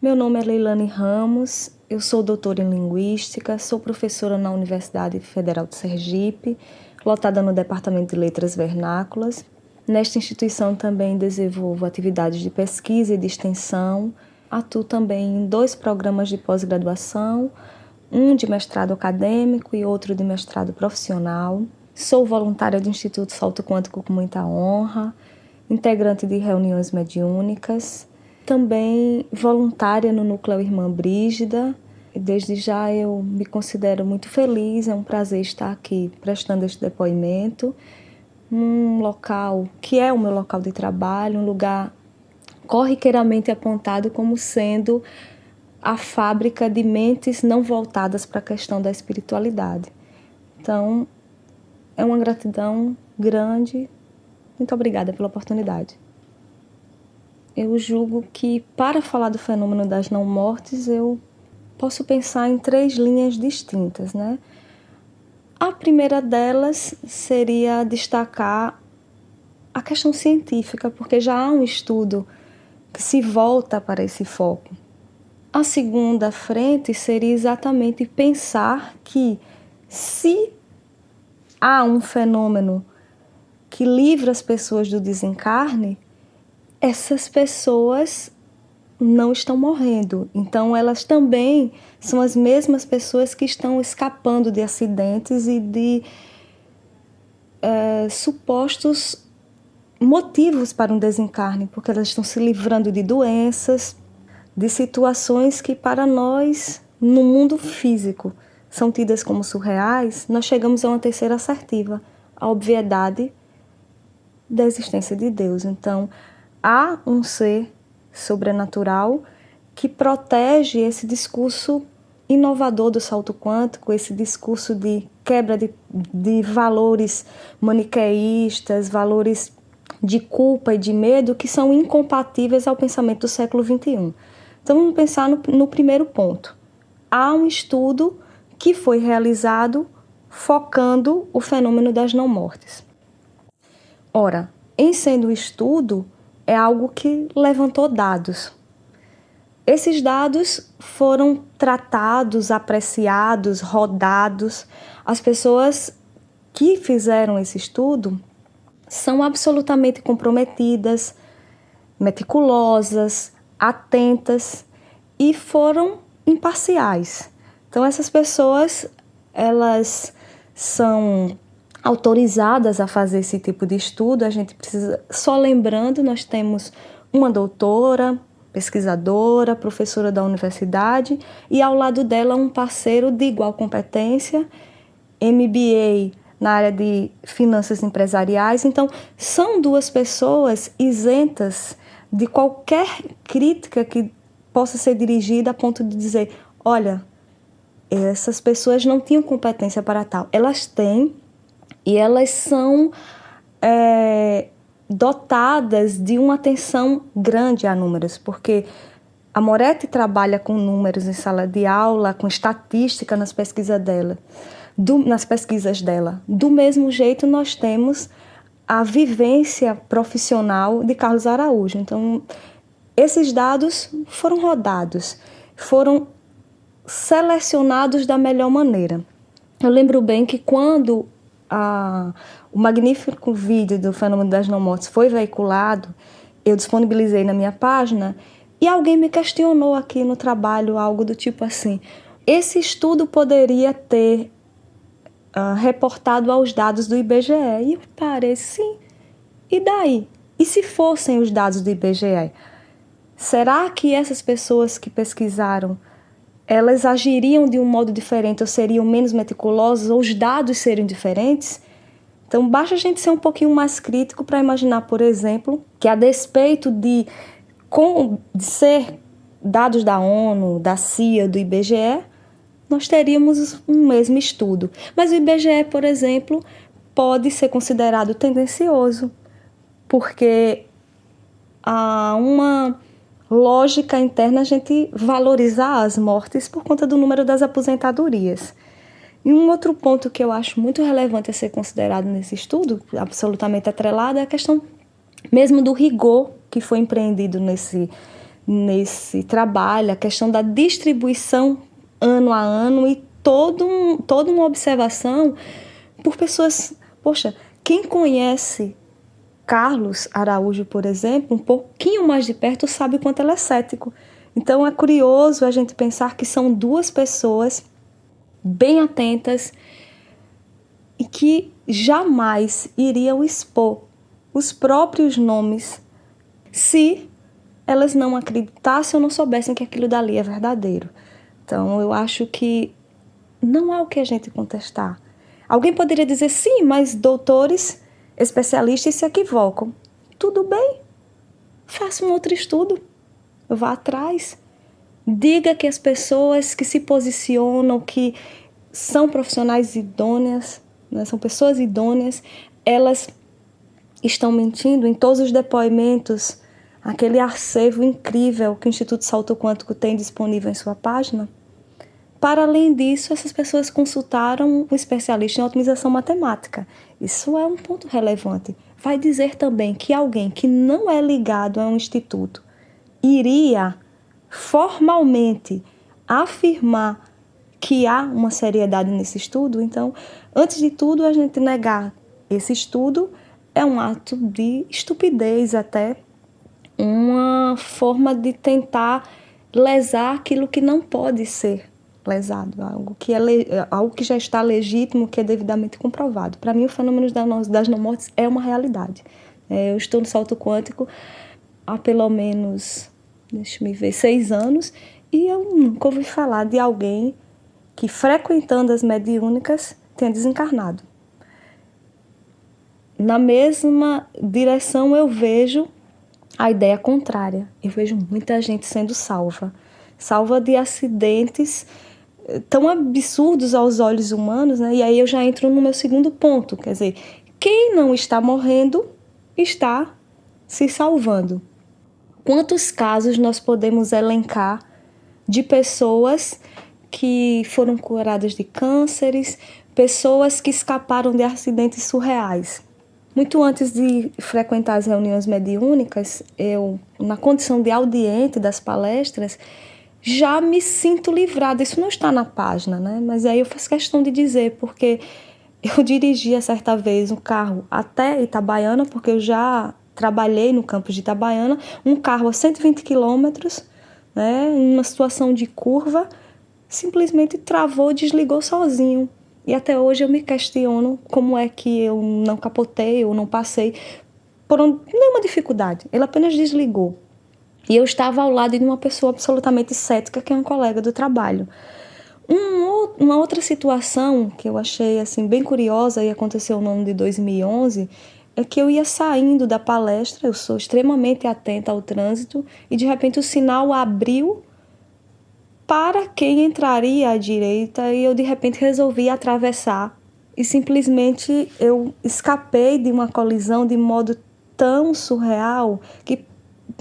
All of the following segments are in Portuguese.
Meu nome é Leilane Ramos, eu sou doutora em Linguística, sou professora na Universidade Federal de Sergipe, lotada no Departamento de Letras Vernáculas. Nesta instituição também desenvolvo atividades de pesquisa e de extensão, atuo também em 2 programas de pós-graduação, um de mestrado acadêmico e outro de mestrado profissional. Sou voluntária do Instituto Salto Quântico com muita honra, integrante de reuniões mediúnicas, também voluntária no Núcleo Irmã Brígida. Desde já eu me considero muito feliz, é um prazer estar aqui prestando este depoimento, num local que é o meu local de trabalho, um lugar corriqueiramente apontado como sendo a fábrica de mentes não voltadas para a questão da espiritualidade. Então, é uma gratidão grande. Muito obrigada pela oportunidade. Eu julgo que, para falar do fenômeno das não-mortes, eu posso pensar em 3 linhas distintas, né? A primeira delas seria destacar a questão científica, porque já há um estudo que se volta para esse foco. A segunda frente seria exatamente pensar que, se há um fenômeno que livra as pessoas do desencarne, essas pessoas não estão morrendo. Então, elas também são as mesmas pessoas que estão escapando de acidentes e de supostos motivos para um desencarne, porque elas estão se livrando de doenças, de situações que para nós, no mundo físico, são tidas como surreais. Nós chegamos a uma terceira assertiva, a obviedade da existência de Deus. Então, há um ser sobrenatural que protege esse discurso inovador do salto quântico, esse discurso de quebra de valores maniqueístas, valores de culpa e de medo que são incompatíveis ao pensamento do século XXI. Então, vamos pensar no primeiro ponto. Há um estudo que foi realizado focando o fenômeno das não-mortes. Ora, em sendo o estudo, é algo que levantou dados. Esses dados foram tratados, apreciados, rodados. As pessoas que fizeram esse estudo são absolutamente comprometidas, meticulosas, atentas e foram imparciais. Então, essas pessoas, elas são autorizadas a fazer esse tipo de estudo. A gente precisa, só lembrando, nós temos uma doutora, pesquisadora, professora da universidade e ao lado dela um parceiro de igual competência, MBA na área de finanças empresariais. Então, são 2 pessoas isentas de qualquer crítica que possa ser dirigida a ponto de dizer, olha, essas pessoas não tinham competência para tal. Elas têm e elas são dotadas de uma atenção grande a números, porque a Moretti trabalha com números em sala de aula, com estatística nas pesquisas dela. Do mesmo jeito, nós temos a vivência profissional de Carlos Araújo. Então, esses dados foram rodados, foram selecionados da melhor maneira. Eu lembro bem que quando o magnífico vídeo do fenômeno das não-mortes foi veiculado, eu disponibilizei na minha página e alguém me questionou aqui no trabalho algo do tipo assim, esse estudo poderia ter reportado aos dados do IBGE. E eu parei, sim, e daí? E se fossem os dados do IBGE? Será que essas pessoas que pesquisaram, elas agiriam de um modo diferente ou seriam menos meticulosas ou os dados seriam diferentes? Então, basta a gente ser um pouquinho mais crítico para imaginar, por exemplo, que a despeito de ser dados da ONU, da CIA, do IBGE, nós teríamos um mesmo estudo. Mas o IBGE, por exemplo, pode ser considerado tendencioso, porque há uma lógica interna a gente valorizar as mortes por conta do número das aposentadorias. E um outro ponto que eu acho muito relevante a ser considerado nesse estudo, absolutamente atrelado, é a questão mesmo do rigor que foi empreendido nesse trabalho a questão da distribuição ano a ano e toda uma observação por pessoas... Poxa, quem conhece Carlos Araújo, por exemplo, um pouquinho mais de perto, sabe o quanto ele é cético. Então é curioso a gente pensar que são duas pessoas bem atentas e que jamais iriam expor os próprios nomes se elas não acreditassem ou não soubessem que aquilo dali é verdadeiro. Então eu acho que não há o que a gente contestar. Alguém poderia dizer, sim, mas doutores, especialistas se equivocam. Tudo bem, faça um outro estudo, vá atrás. Diga que as pessoas que se posicionam, que são profissionais idôneas, né, são pessoas idôneas, elas estão mentindo em todos os depoimentos, aquele acervo incrível que o Instituto Salto Quântico tem disponível em sua página. Para além disso, essas pessoas consultaram um especialista em otimização matemática. Isso é um ponto relevante. Vai dizer também que alguém que não é ligado a um instituto iria formalmente afirmar que há uma seriedade nesse estudo. Então, antes de tudo, a gente negar esse estudo é um ato de estupidez, até uma forma de tentar lesar aquilo que não pode ser lesado, algo que já está legítimo, que é devidamente comprovado. Para mim, o fenômeno das não-mortes é uma realidade. Eu estou no salto quântico há pelo menos, 6 anos, e eu nunca ouvi falar de alguém que, frequentando as mediúnicas, tenha desencarnado. Na mesma direção, eu vejo a ideia contrária. Eu vejo muita gente sendo salva de acidentes tão absurdos aos olhos humanos, né? E aí eu já entro no meu segundo ponto, quer dizer, quem não está morrendo está se salvando. Quantos casos nós podemos elencar de pessoas que foram curadas de cânceres, pessoas que escaparam de acidentes surreais? Muito antes de frequentar as reuniões mediúnicas, eu, na condição de audiente das palestras, já me sinto livrada. Isso não está na página, né? Mas aí eu faço questão de dizer, porque eu dirigia certa vez um carro até Itabaiana, porque eu já trabalhei no campus de Itabaiana, um carro a 120 quilômetros, né, em uma situação de curva, simplesmente travou, desligou sozinho. E até hoje eu me questiono como é que eu não capotei ou não passei por nenhuma dificuldade. Ele apenas desligou. E eu estava ao lado de uma pessoa absolutamente cética, que é um colega do trabalho. Uma outra situação que eu achei assim, bem curiosa, e aconteceu no ano de 2011, é que eu ia saindo da palestra, eu sou extremamente atenta ao trânsito, e de repente o sinal abriu para quem entraria à direita, e eu de repente resolvi atravessar. E simplesmente eu escapei de uma colisão de modo tão surreal que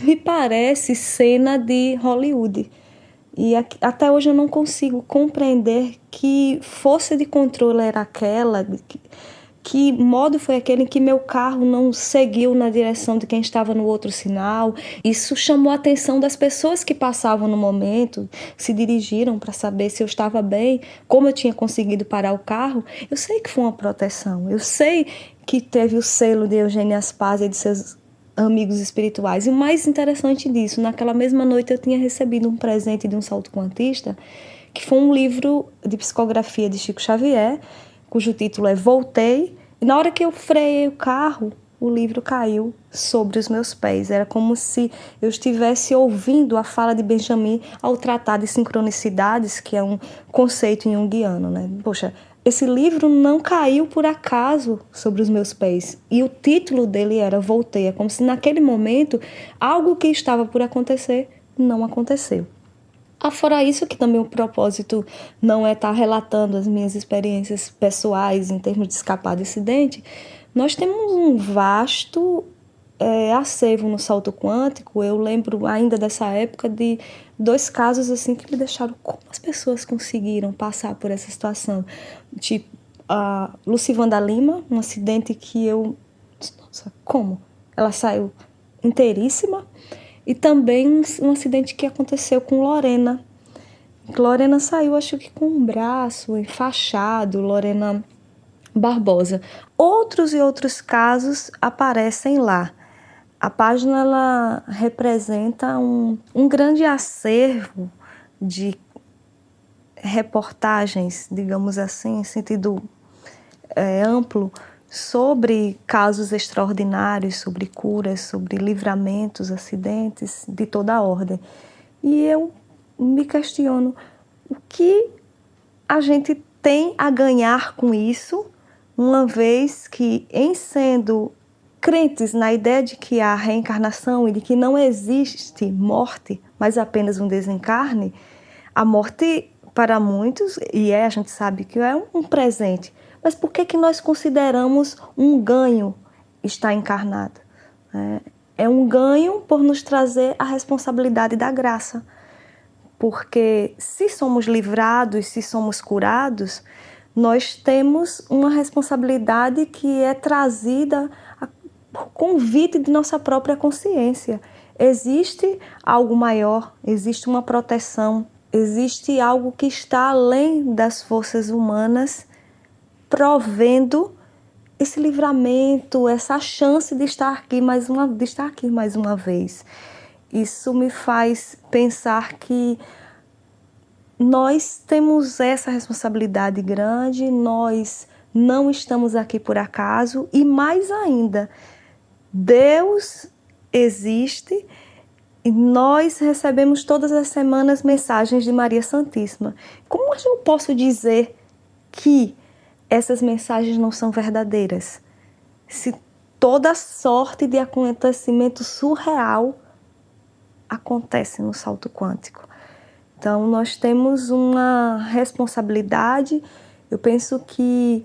me parece cena de Hollywood. E até hoje eu não consigo compreender que força de controle era aquela, que modo foi aquele em que meu carro não seguiu na direção de quem estava no outro sinal. Isso chamou a atenção das pessoas que passavam no momento, se dirigiram para saber se eu estava bem, como eu tinha conseguido parar o carro. Eu sei que foi uma proteção, eu sei que teve o selo de Eugênia Aspásia e de seus amigos espirituais. E o mais interessante disso, naquela mesma noite eu tinha recebido um presente de um salto quantista, que foi um livro de psicografia de Chico Xavier, cujo título é Voltei, e na hora que eu freiei o carro, o livro caiu sobre os meus pés. Era como se eu estivesse ouvindo a fala de Benjamin ao tratar de sincronicidades, que é um conceito junguiano, né? Poxa, esse livro não caiu por acaso sobre os meus pés. E o título dele era Voltei. É como se naquele momento algo que estava por acontecer não aconteceu. Fora isso, que também o propósito não é estar relatando as minhas experiências pessoais em termos de escapar de acidente, nós temos um vasto acervo no salto quântico. Eu lembro ainda dessa época de 2 casos assim que me deixaram, como as pessoas conseguiram passar por essa situação. Tipo, a Lucivanda Lima, um acidente que eu... Nossa, como? Ela saiu inteiríssima. E também um acidente que aconteceu com Lorena. Lorena saiu, acho que com um braço enfaixado, Lorena Barbosa. Outros e outros casos aparecem lá. A página ela representa um grande acervo de reportagens, digamos assim, em sentido amplo, sobre casos extraordinários, sobre curas, sobre livramentos, acidentes de toda a ordem. E eu me questiono o que a gente tem a ganhar com isso, uma vez que, em sendo crentes na ideia de que há reencarnação e de que não existe morte, mas apenas um desencarne, a morte para muitos, a gente sabe que é um presente, mas por que nós consideramos um ganho estar encarnado? É um ganho por nos trazer a responsabilidade da graça. Porque se somos livrados, se somos curados, nós temos uma responsabilidade que é trazida por convite de nossa própria consciência. Existe algo maior, existe uma proteção, existe algo que está além das forças humanas, provendo esse livramento, essa chance de estar aqui mais uma vez. Isso me faz pensar que nós temos essa responsabilidade grande, nós não estamos aqui por acaso e, mais ainda, Deus existe e nós recebemos todas as semanas mensagens de Maria Santíssima. Como eu posso dizer que essas mensagens não são verdadeiras? Se toda sorte de acontecimento surreal acontece no salto quântico. Então, nós temos uma responsabilidade. Eu penso que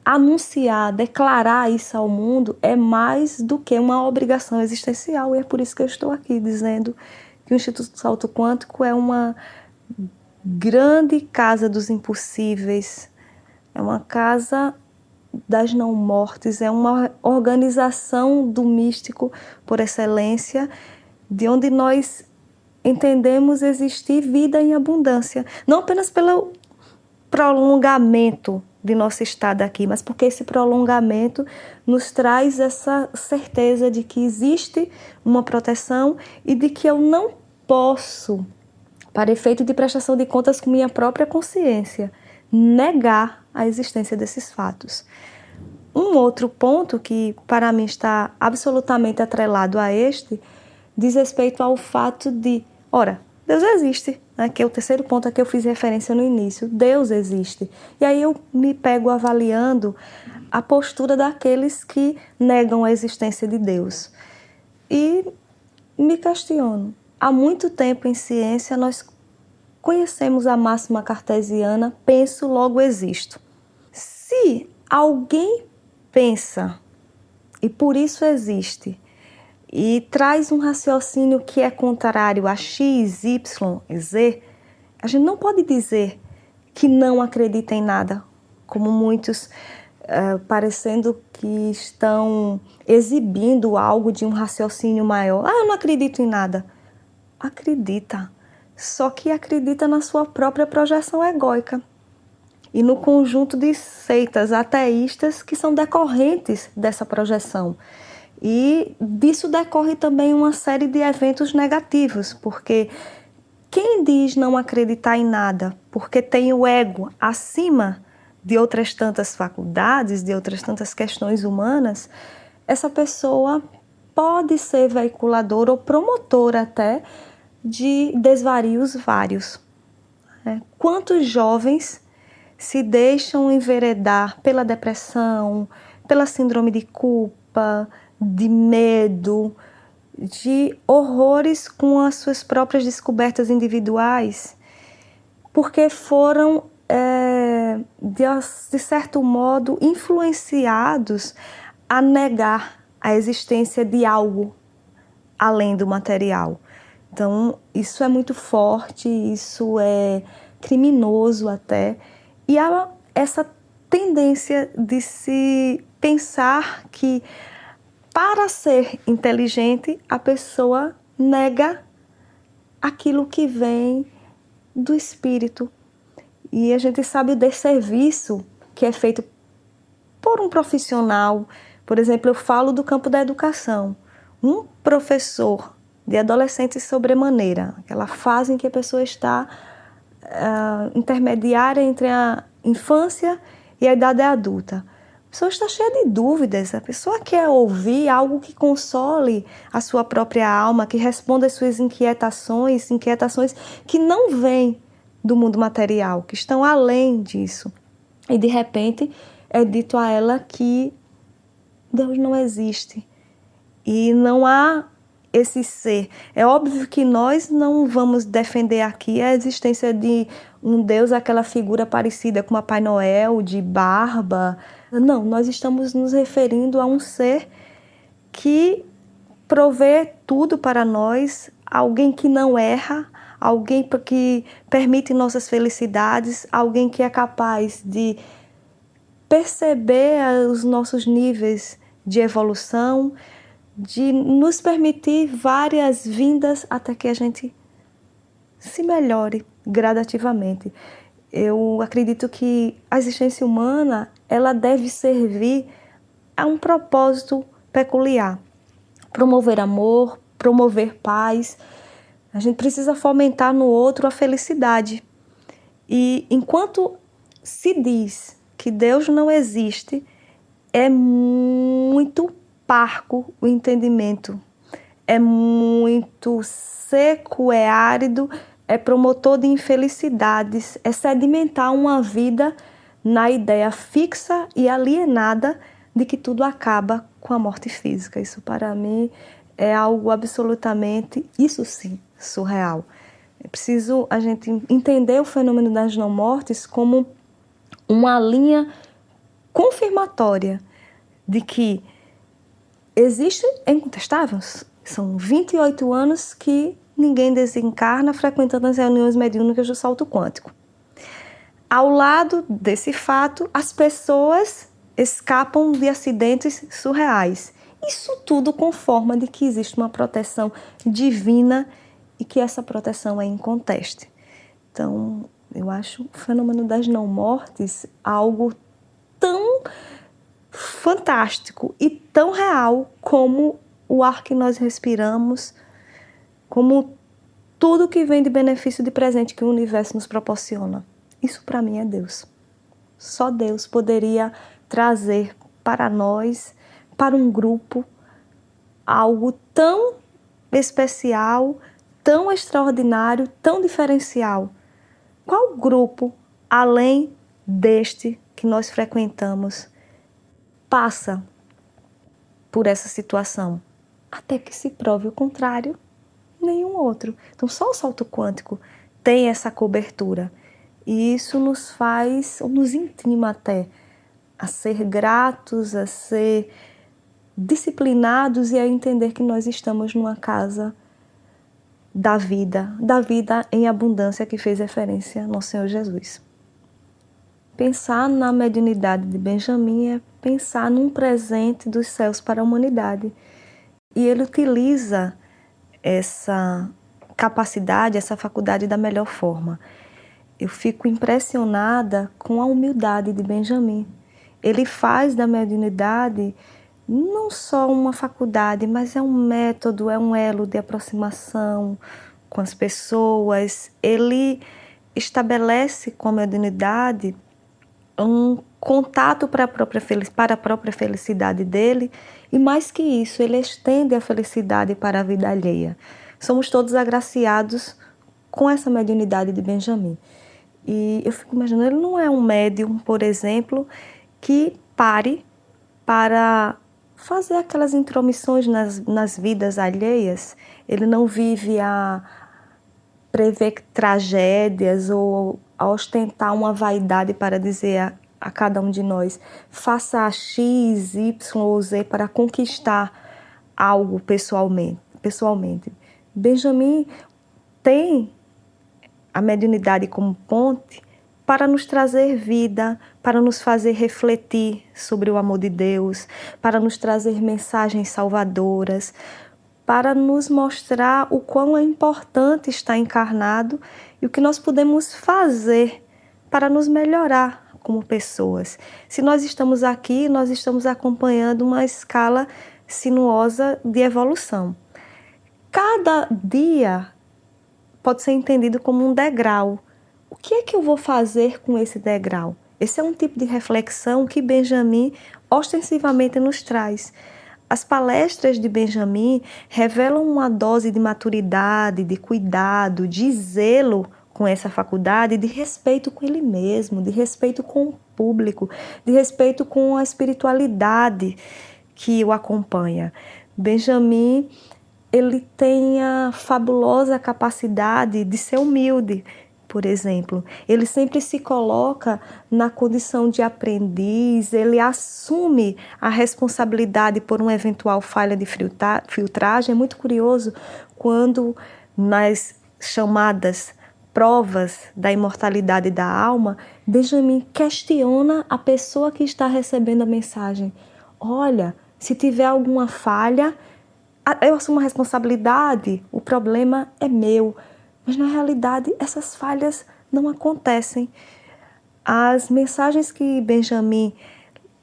anunciar, declarar isso ao mundo é mais do que uma obrigação existencial. E é por isso que eu estou aqui dizendo que o Instituto Salto Quântico é uma grande casa dos impossíveis, é uma casa das não-mortes, é uma organização do místico por excelência, de onde nós entendemos existir vida em abundância, não apenas pelo prolongamento de nosso estado aqui, mas porque esse prolongamento nos traz essa certeza de que existe uma proteção e de que eu não posso, para efeito de prestação de contas com minha própria consciência, negar a existência desses fatos. Um outro ponto que para mim está absolutamente atrelado a este diz respeito ao fato de, ora, Deus existe, né? Que é o terceiro ponto a que eu fiz referência no início. Deus existe. E aí eu me pego avaliando a postura daqueles que negam a existência de Deus. E me questiono. Há muito tempo em ciência nós conhecemos a máxima cartesiana, penso, logo existo. Se alguém pensa e por isso existe, e traz um raciocínio que é contrário a X, Y, Z, a gente não pode dizer que não acredita em nada, como muitos parecendo que estão exibindo algo de um raciocínio maior. Ah, eu não acredito em nada. Acredita, só que acredita na sua própria projeção egóica e no conjunto de seitas ateístas que são decorrentes dessa projeção. E disso decorre também uma série de eventos negativos, porque quem diz não acreditar em nada porque tem o ego acima de outras tantas faculdades, de outras tantas questões humanas, essa pessoa pode ser veiculadora ou promotora até de desvarios vários. Quantos jovens se deixam enveredar pela depressão, pela síndrome de culpa, de medo, de horrores com as suas próprias descobertas individuais, porque foram, de certo modo, influenciados a negar a existência de algo além do material. Então, isso é muito forte, isso é criminoso até, e há essa tendência de se pensar que para ser inteligente, a pessoa nega aquilo que vem do Espírito. E a gente sabe o desserviço que é feito por um profissional. Por exemplo, eu falo do campo da educação. Um professor de adolescente sobremaneira, aquela fase em que a pessoa está intermediária entre a infância e a idade adulta. A pessoa está cheia de dúvidas, a pessoa quer ouvir algo que console a sua própria alma, que responda às suas inquietações que não vêm do mundo material, que estão além disso. E de repente é dito a ela que Deus não existe e não há esse ser. É óbvio que nós não vamos defender aqui a existência de um Deus, aquela figura parecida com Papai Noel, de barba. Não, nós estamos nos referindo a um ser que provê tudo para nós, alguém que não erra, alguém que permite nossas felicidades, alguém que é capaz de perceber os nossos níveis de evolução, de nos permitir várias vindas até que a gente se melhore gradativamente. Eu acredito que a existência humana, ela deve servir a um propósito peculiar. Promover amor, promover paz. A gente precisa fomentar no outro a felicidade. E enquanto se diz que Deus não existe, é muito parco o entendimento. É muito seco, é árido, é promotor de infelicidades, é sedimentar uma vida na ideia fixa e alienada de que tudo acaba com a morte física. Isso para mim é algo absolutamente, isso sim, surreal. É preciso a gente entender o fenômeno das não-mortes como uma linha confirmatória de que existe, é incontestável, são 28 anos que ninguém desencarna frequentando as reuniões mediúnicas do salto quântico. Ao lado desse fato, as pessoas escapam de acidentes surreais. Isso tudo com forma de que existe uma proteção divina e que essa proteção é inconteste. Então, eu acho o fenômeno das não-mortes algo tão fantástico e tão real como o ar que nós respiramos, como tudo que vem de benefício de presente que o universo nos proporciona. Isso para mim é Deus. Só Deus poderia trazer para nós, para um grupo, algo tão especial, tão extraordinário, tão diferencial. Qual grupo, além deste que nós frequentamos, passa por essa situação? Até que se prove o contrário, nenhum outro. Então, só o salto quântico tem essa cobertura. E isso nos faz, ou nos intima até, a ser gratos, a ser disciplinados e a entender que nós estamos numa casa da vida em abundância que fez referência a Nosso Senhor Jesus. Pensar na mediunidade de Benjamin é pensar num presente dos céus para a humanidade. E ele utiliza essa capacidade, essa faculdade da melhor forma. Eu fico impressionada com a humildade de Benjamin. Ele faz da mediunidade não só uma faculdade, mas é um método, é um elo de aproximação com as pessoas. Ele estabelece com a mediunidade um contato para a própria felicidade dele e, mais que isso, ele estende a felicidade para a vida alheia. Somos todos agraciados com essa mediunidade de Benjamin. E eu fico imaginando, ele não é um médium, por exemplo, que pare para fazer aquelas intromissões nas vidas alheias. Ele não vive a prever tragédias ou a ostentar uma vaidade para dizer a cada um de nós, faça X, Y ou Z para conquistar algo pessoalmente. Benjamin tem a mediunidade como ponte para nos trazer vida, para nos fazer refletir sobre o amor de Deus, para nos trazer mensagens salvadoras, para nos mostrar o quão é importante estar encarnado e o que nós podemos fazer para nos melhorar como pessoas. Se nós estamos aqui, nós estamos acompanhando uma escala sinuosa de evolução. Cada dia pode ser entendido como um degrau. O que é que eu vou fazer com esse degrau? Esse é um tipo de reflexão que Benjamin ostensivamente nos traz. As palestras de Benjamin revelam uma dose de maturidade, de cuidado, de zelo com essa faculdade, de respeito com ele mesmo, de respeito com o público, de respeito com a espiritualidade que o acompanha. Benjamin, ele tem a fabulosa capacidade de ser humilde. Por exemplo, ele sempre se coloca na condição de aprendiz, ele assume a responsabilidade por uma eventual falha de filtragem. É muito curioso quando nas chamadas provas da imortalidade da alma, Benjamin questiona a pessoa que está recebendo a mensagem. Olha, se tiver alguma falha, eu assumo a responsabilidade, o problema é meu. Mas, na realidade, essas falhas não acontecem. As mensagens que Benjamin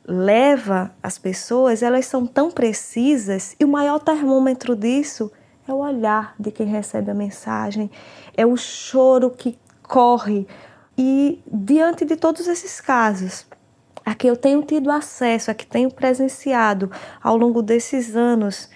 leva às pessoas, elas são tão precisas, e o maior termômetro disso é o olhar de quem recebe a mensagem, é o choro que corre. E, diante de todos esses casos, a que eu tenho tido acesso, a que tenho presenciado ao longo desses anos,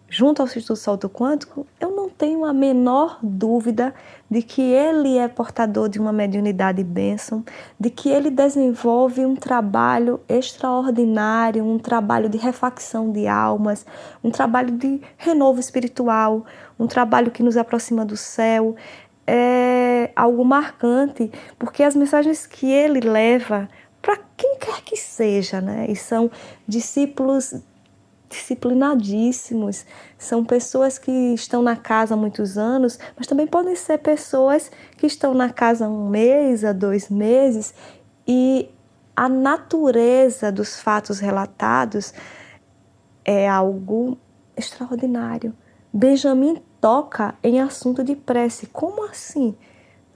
junto ao Instituto Salto Quântico, eu não tenho a menor dúvida de que ele é portador de uma mediunidade bênção, de que ele desenvolve um trabalho extraordinário, um trabalho de refacção de almas, um trabalho de renovo espiritual, um trabalho que nos aproxima do céu. É algo marcante, porque as mensagens que ele leva para quem quer que seja, né? E são discípulos disciplinadíssimos, são pessoas que estão na casa há muitos anos, mas também podem ser pessoas que estão na casa há 1 mês, há 2 meses, e a natureza dos fatos relatados é algo extraordinário. Benjamin toca em assunto de prece. Como assim?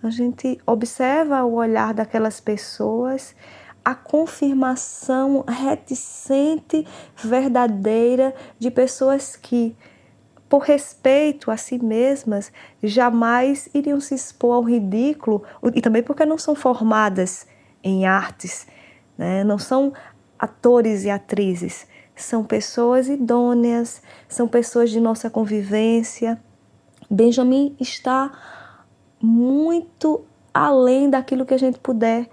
A gente observa o olhar daquelas pessoas, a confirmação reticente, verdadeira, de pessoas que, por respeito a si mesmas, jamais iriam se expor ao ridículo, e também porque não são formadas em artes, né? Não são atores e atrizes, são pessoas idôneas, são pessoas de nossa convivência. Benjamin está muito além daquilo que a gente puder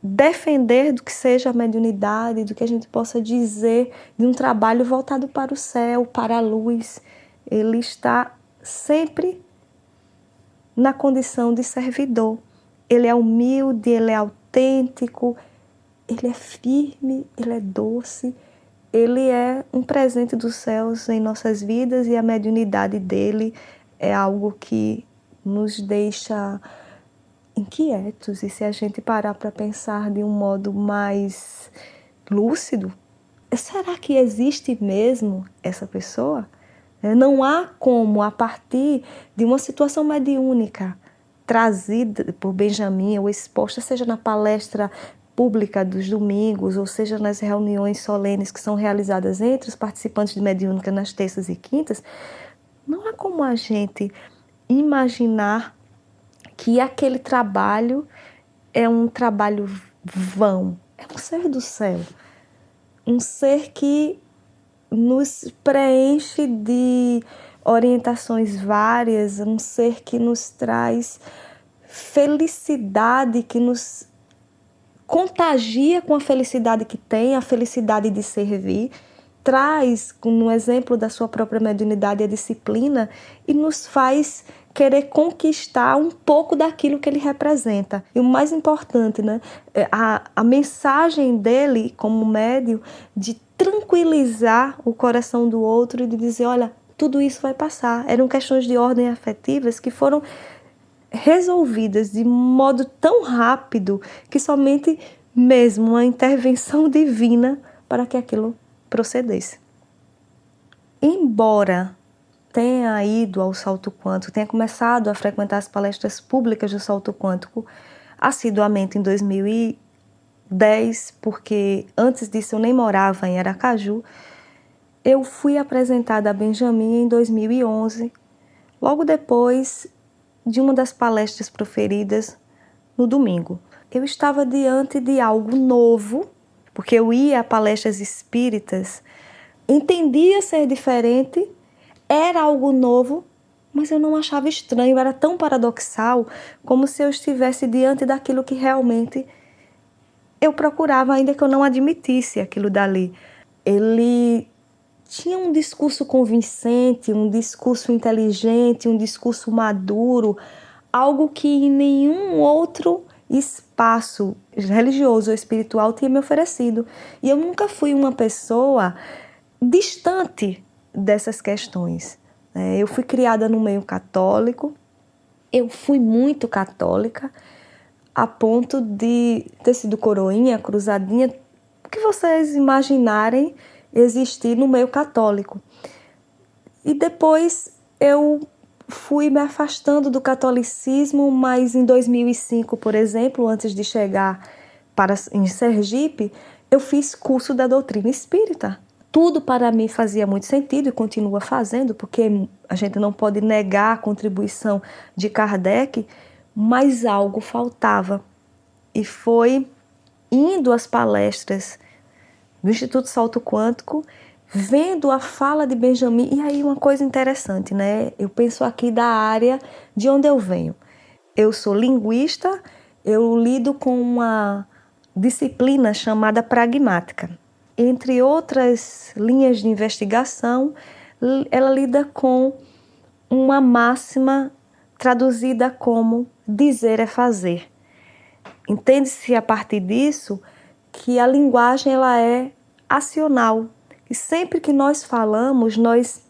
defender do que seja a mediunidade, do que a gente possa dizer de um trabalho voltado para o céu, para a luz. Ele está sempre na condição de servidor. Ele é humilde, ele é autêntico, ele é firme, ele é doce, ele é um presente dos céus em nossas vidas, e a mediunidade dele é algo que nos deixa inquietos. E se a gente parar para pensar de um modo mais lúcido, será que existe mesmo essa pessoa? Não há como, a partir de uma situação mediúnica trazida por Benjamin ou exposta, seja na palestra pública dos domingos, ou seja nas reuniões solenes que são realizadas entre os participantes de mediúnica nas terças e quintas, não há como a gente imaginar que aquele trabalho é um trabalho vão. É um ser do céu, um ser que nos preenche de orientações várias, um ser que nos traz felicidade, que nos contagia com a felicidade que tem, a felicidade de servir, traz, no exemplo da sua própria mediunidade, a disciplina, e nos faz querer conquistar um pouco daquilo que ele representa. E o mais importante, né, a mensagem dele como médium de tranquilizar o coração do outro e de dizer, olha, tudo isso vai passar. Eram questões de ordem afetivas que foram resolvidas de modo tão rápido que somente mesmo uma intervenção divina para que aquilo procedesse. Embora tenha ido ao salto quântico, tenha começado a frequentar as palestras públicas do salto quântico assiduamente em 2010, porque antes disso eu nem morava em Aracaju. Eu fui apresentada a Benjamin em 2011, logo depois de uma das palestras proferidas no domingo. Eu estava diante de algo novo, porque eu ia a palestras espíritas, entendia ser diferente, era algo novo, mas eu não achava estranho, era tão paradoxal, como se eu estivesse diante daquilo que realmente eu procurava, ainda que eu não admitisse aquilo dali. Ele tinha um discurso convincente, um discurso inteligente, um discurso maduro, algo que em nenhum outro espaço religioso ou espiritual tinha me oferecido. E eu nunca fui uma pessoa distante dessas questões. Eu fui criada no meio católico, eu fui muito católica, a ponto de ter sido coroinha, cruzadinha, o que vocês imaginarem existir no meio católico. E depois eu fui me afastando do catolicismo, mas em 2005, por exemplo, antes de chegar em Sergipe, eu fiz curso da doutrina espírita. Tudo para mim fazia muito sentido e continua fazendo, porque a gente não pode negar a contribuição de Kardec, mas algo faltava. E foi indo às palestras do Instituto Salto Quântico, vendo a fala de Benjamin. E aí uma coisa interessante, né? Eu penso aqui da área de onde eu venho. Eu sou linguista, eu lido com uma disciplina chamada pragmática. Entre outras linhas de investigação, ela lida com uma máxima traduzida como dizer é fazer. Entende-se a partir disso que a linguagem ela é acional. E sempre que nós falamos, nós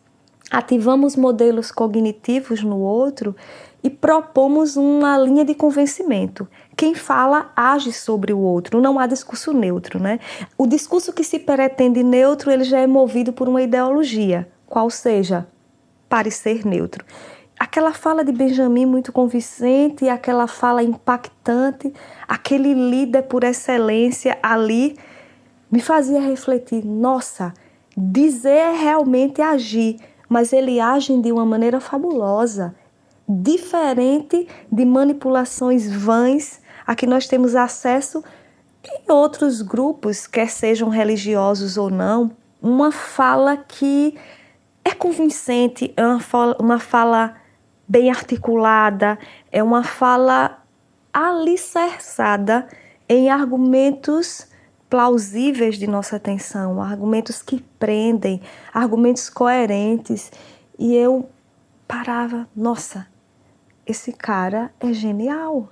ativamos modelos cognitivos no outro e propomos uma linha de convencimento. Quem fala age sobre o outro, não há discurso neutro, né? O discurso que se pretende neutro, ele já é movido por uma ideologia, qual seja, parecer neutro. Aquela fala de Benjamin muito convincente, aquela fala impactante, aquele líder por excelência ali, me fazia refletir, nossa, dizer é realmente agir, mas ele age de uma maneira fabulosa, diferente de manipulações vãs a que nós temos acesso em outros grupos, quer sejam religiosos ou não, uma fala que é convincente, é uma fala bem articulada, é uma fala alicerçada em argumentos plausíveis de nossa atenção, argumentos que prendem, argumentos coerentes. E eu parava, nossa, esse cara é genial.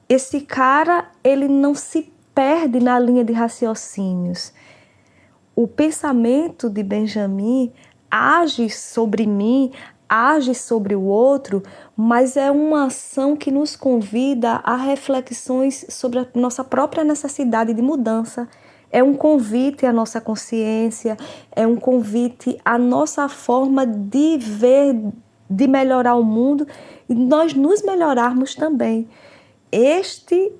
Esse cara, ele não se perde na linha de raciocínios. O pensamento de Benjamin age sobre mim, age sobre o outro, mas é uma ação que nos convida a reflexões sobre a nossa própria necessidade de mudança. É um convite à nossa consciência, é um convite à nossa forma de ver, de melhorar o mundo e nós nos melhorarmos também. Este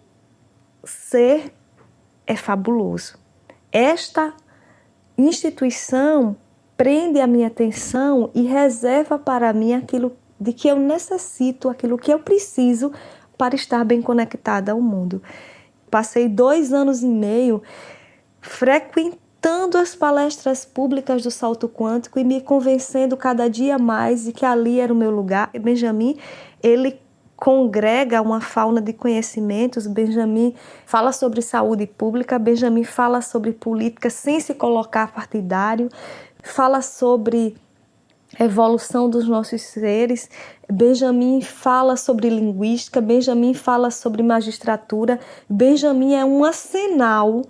ser é fabuloso. Esta instituição prende a minha atenção e reserva para mim aquilo de que eu necessito, aquilo que eu preciso para estar bem conectada ao mundo. Passei 2 anos e meio frequentando as palestras públicas do Salto Quântico e me convencendo cada dia mais de que ali era o meu lugar. Benjamin, ele congrega uma fauna de conhecimentos. Benjamin fala sobre saúde pública, Benjamin fala sobre política sem se colocar partidário, fala sobre evolução dos nossos seres, Benjamin fala sobre linguística, Benjamin fala sobre magistratura, Benjamin é um arsenal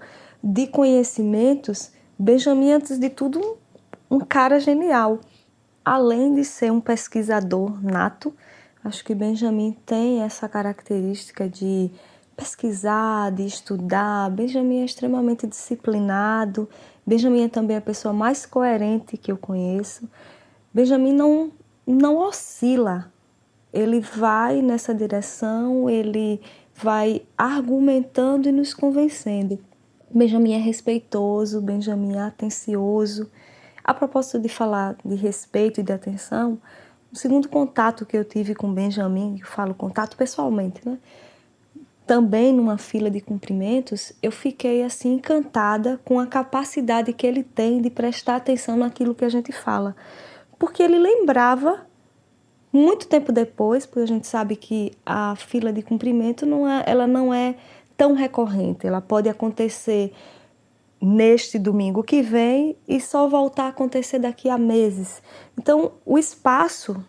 de conhecimentos. Benjamin, antes de tudo, um cara genial. Além de ser um pesquisador nato, acho que Benjamin tem essa característica de pesquisar, de estudar. Benjamin é extremamente disciplinado. Benjamin é também a pessoa mais coerente que eu conheço. Benjamin não oscila. Ele vai nessa direção, ele vai argumentando e nos convencendo. Benjamin é respeitoso, Benjamin é atencioso. A propósito de falar de respeito e de atenção, o segundo contato que eu tive com Benjamin, eu falo contato pessoalmente, né? Também numa fila de cumprimentos, eu fiquei assim encantada com a capacidade que ele tem de prestar atenção naquilo que a gente fala. Porque ele lembrava, muito tempo depois, porque a gente sabe que a fila de cumprimento ela não é tão recorrente, ela pode acontecer neste domingo que vem e só voltar a acontecer daqui a meses. Então, o espaço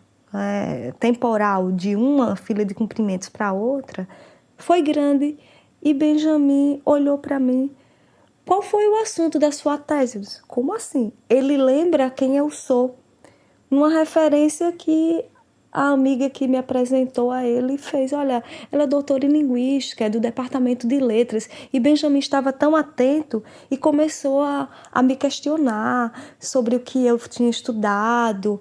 temporal de uma fila de cumprimentos para outra foi grande e Benjamin olhou para mim. Qual foi o assunto da sua tese? Eu disse, como assim? Ele lembra quem eu sou. Uma referência que a amiga que me apresentou a ele fez, olha, ela é doutora em linguística, é do departamento de letras, e Benjamin estava tão atento e começou a me questionar sobre o que eu tinha estudado,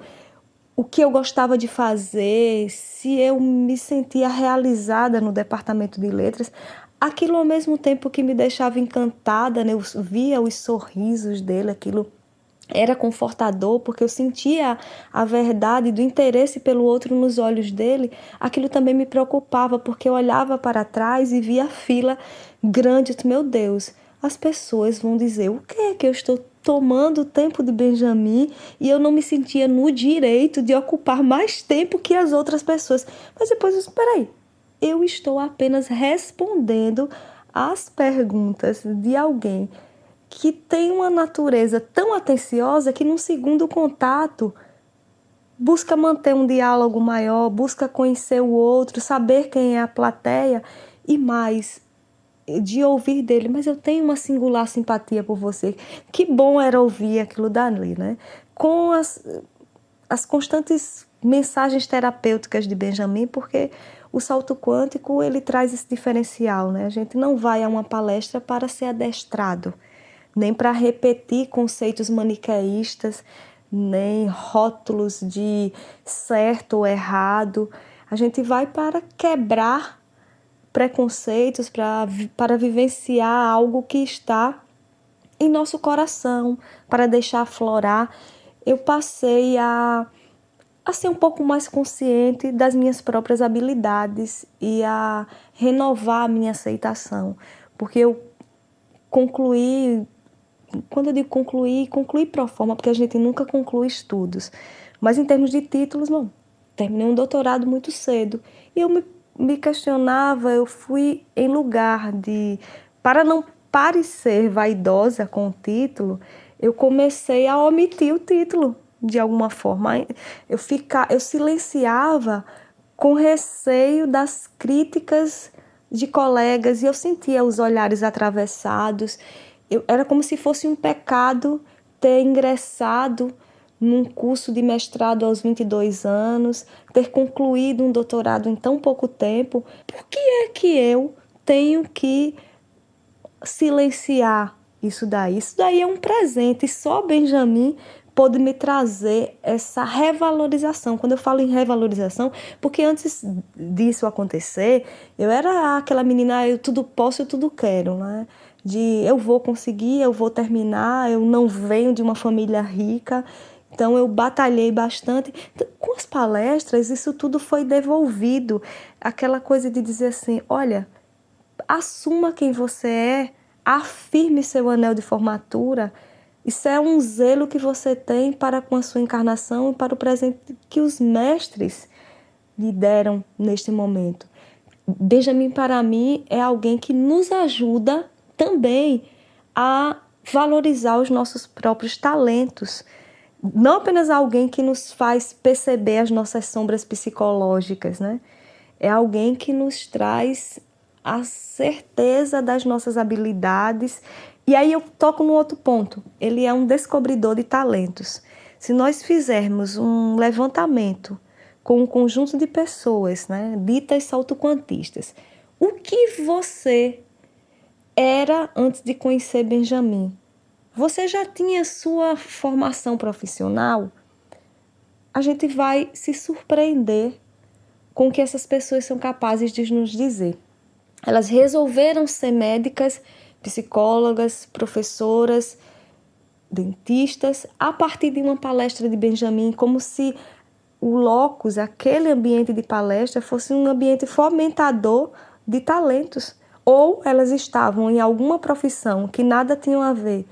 o que eu gostava de fazer, se eu me sentia realizada no departamento de letras. Aquilo ao mesmo tempo que me deixava encantada, né? Eu via os sorrisos dele, aquilo era confortador, porque eu sentia a verdade do interesse pelo outro nos olhos dele. Aquilo também me preocupava, porque eu olhava para trás e via a fila grande. Meu Deus, as pessoas vão dizer o que é que eu estou tomando o tempo de Benjamin e eu não me sentia no direito de ocupar mais tempo que as outras pessoas. Mas depois eu disse, peraí, eu estou apenas respondendo às perguntas de alguém que tem uma natureza tão atenciosa que num segundo contato busca manter um diálogo maior, busca conhecer o outro, saber quem é a plateia e mais, de ouvir dele, mas eu tenho uma singular simpatia por você. Que bom era ouvir aquilo dali, né? Com as constantes mensagens terapêuticas de Benjamin, porque o salto quântico ele traz esse diferencial, né? A gente não vai a uma palestra para ser adestrado, nem para repetir conceitos maniqueístas, nem rótulos de certo ou errado. A gente vai para quebrar preconceitos, para vivenciar algo que está em nosso coração, para deixar aflorar. Eu passei a ser um pouco mais consciente das minhas próprias habilidades e a renovar a minha aceitação, porque eu concluí. Quando eu digo concluí pro forma, porque a gente nunca conclui estudos. Mas em termos de títulos, não. Terminei um doutorado muito cedo. E eu me questionava, eu fui em lugar de... Para não parecer vaidosa com o título, eu comecei a omitir o título, de alguma forma. Eu silenciava com receio das críticas de colegas e eu sentia os olhares atravessados. Era como se fosse um pecado ter ingressado num curso de mestrado aos 22 anos, ter concluído um doutorado em tão pouco tempo. Por que é que eu tenho que silenciar isso daí? Isso daí é um presente e só Benjamin pôde me trazer essa revalorização. Quando eu falo em revalorização, porque antes disso acontecer, eu era aquela menina, eu tudo posso, eu tudo quero, né? De eu vou conseguir, eu vou terminar, eu não venho de uma família rica, então eu batalhei bastante. Então, com as palestras, isso tudo foi devolvido. Aquela coisa de dizer assim, olha, assuma quem você é, afirme seu anel de formatura. Isso é um zelo que você tem para com a sua encarnação e para o presente que os mestres lhe deram neste momento. Benjamin, para mim, é alguém que nos ajuda também a valorizar os nossos próprios talentos. Não apenas alguém que nos faz perceber as nossas sombras psicológicas, né? É alguém que nos traz a certeza das nossas habilidades. E aí eu toco no outro ponto. Ele é um descobridor de talentos. Se nós fizermos um levantamento com um conjunto de pessoas, né, ditas saltoquantistas, o que você era antes de conhecer Benjamin? Você já tinha sua formação profissional? a gente vai se surpreender com o que essas pessoas são capazes de nos dizer. Elas resolveram ser médicas, psicólogas, professoras, dentistas, a partir de uma palestra de Benjamin, como se o locus, aquele ambiente de palestra, fosse um ambiente fomentador de talentos. Ou elas estavam em alguma profissão que nada tinha a ver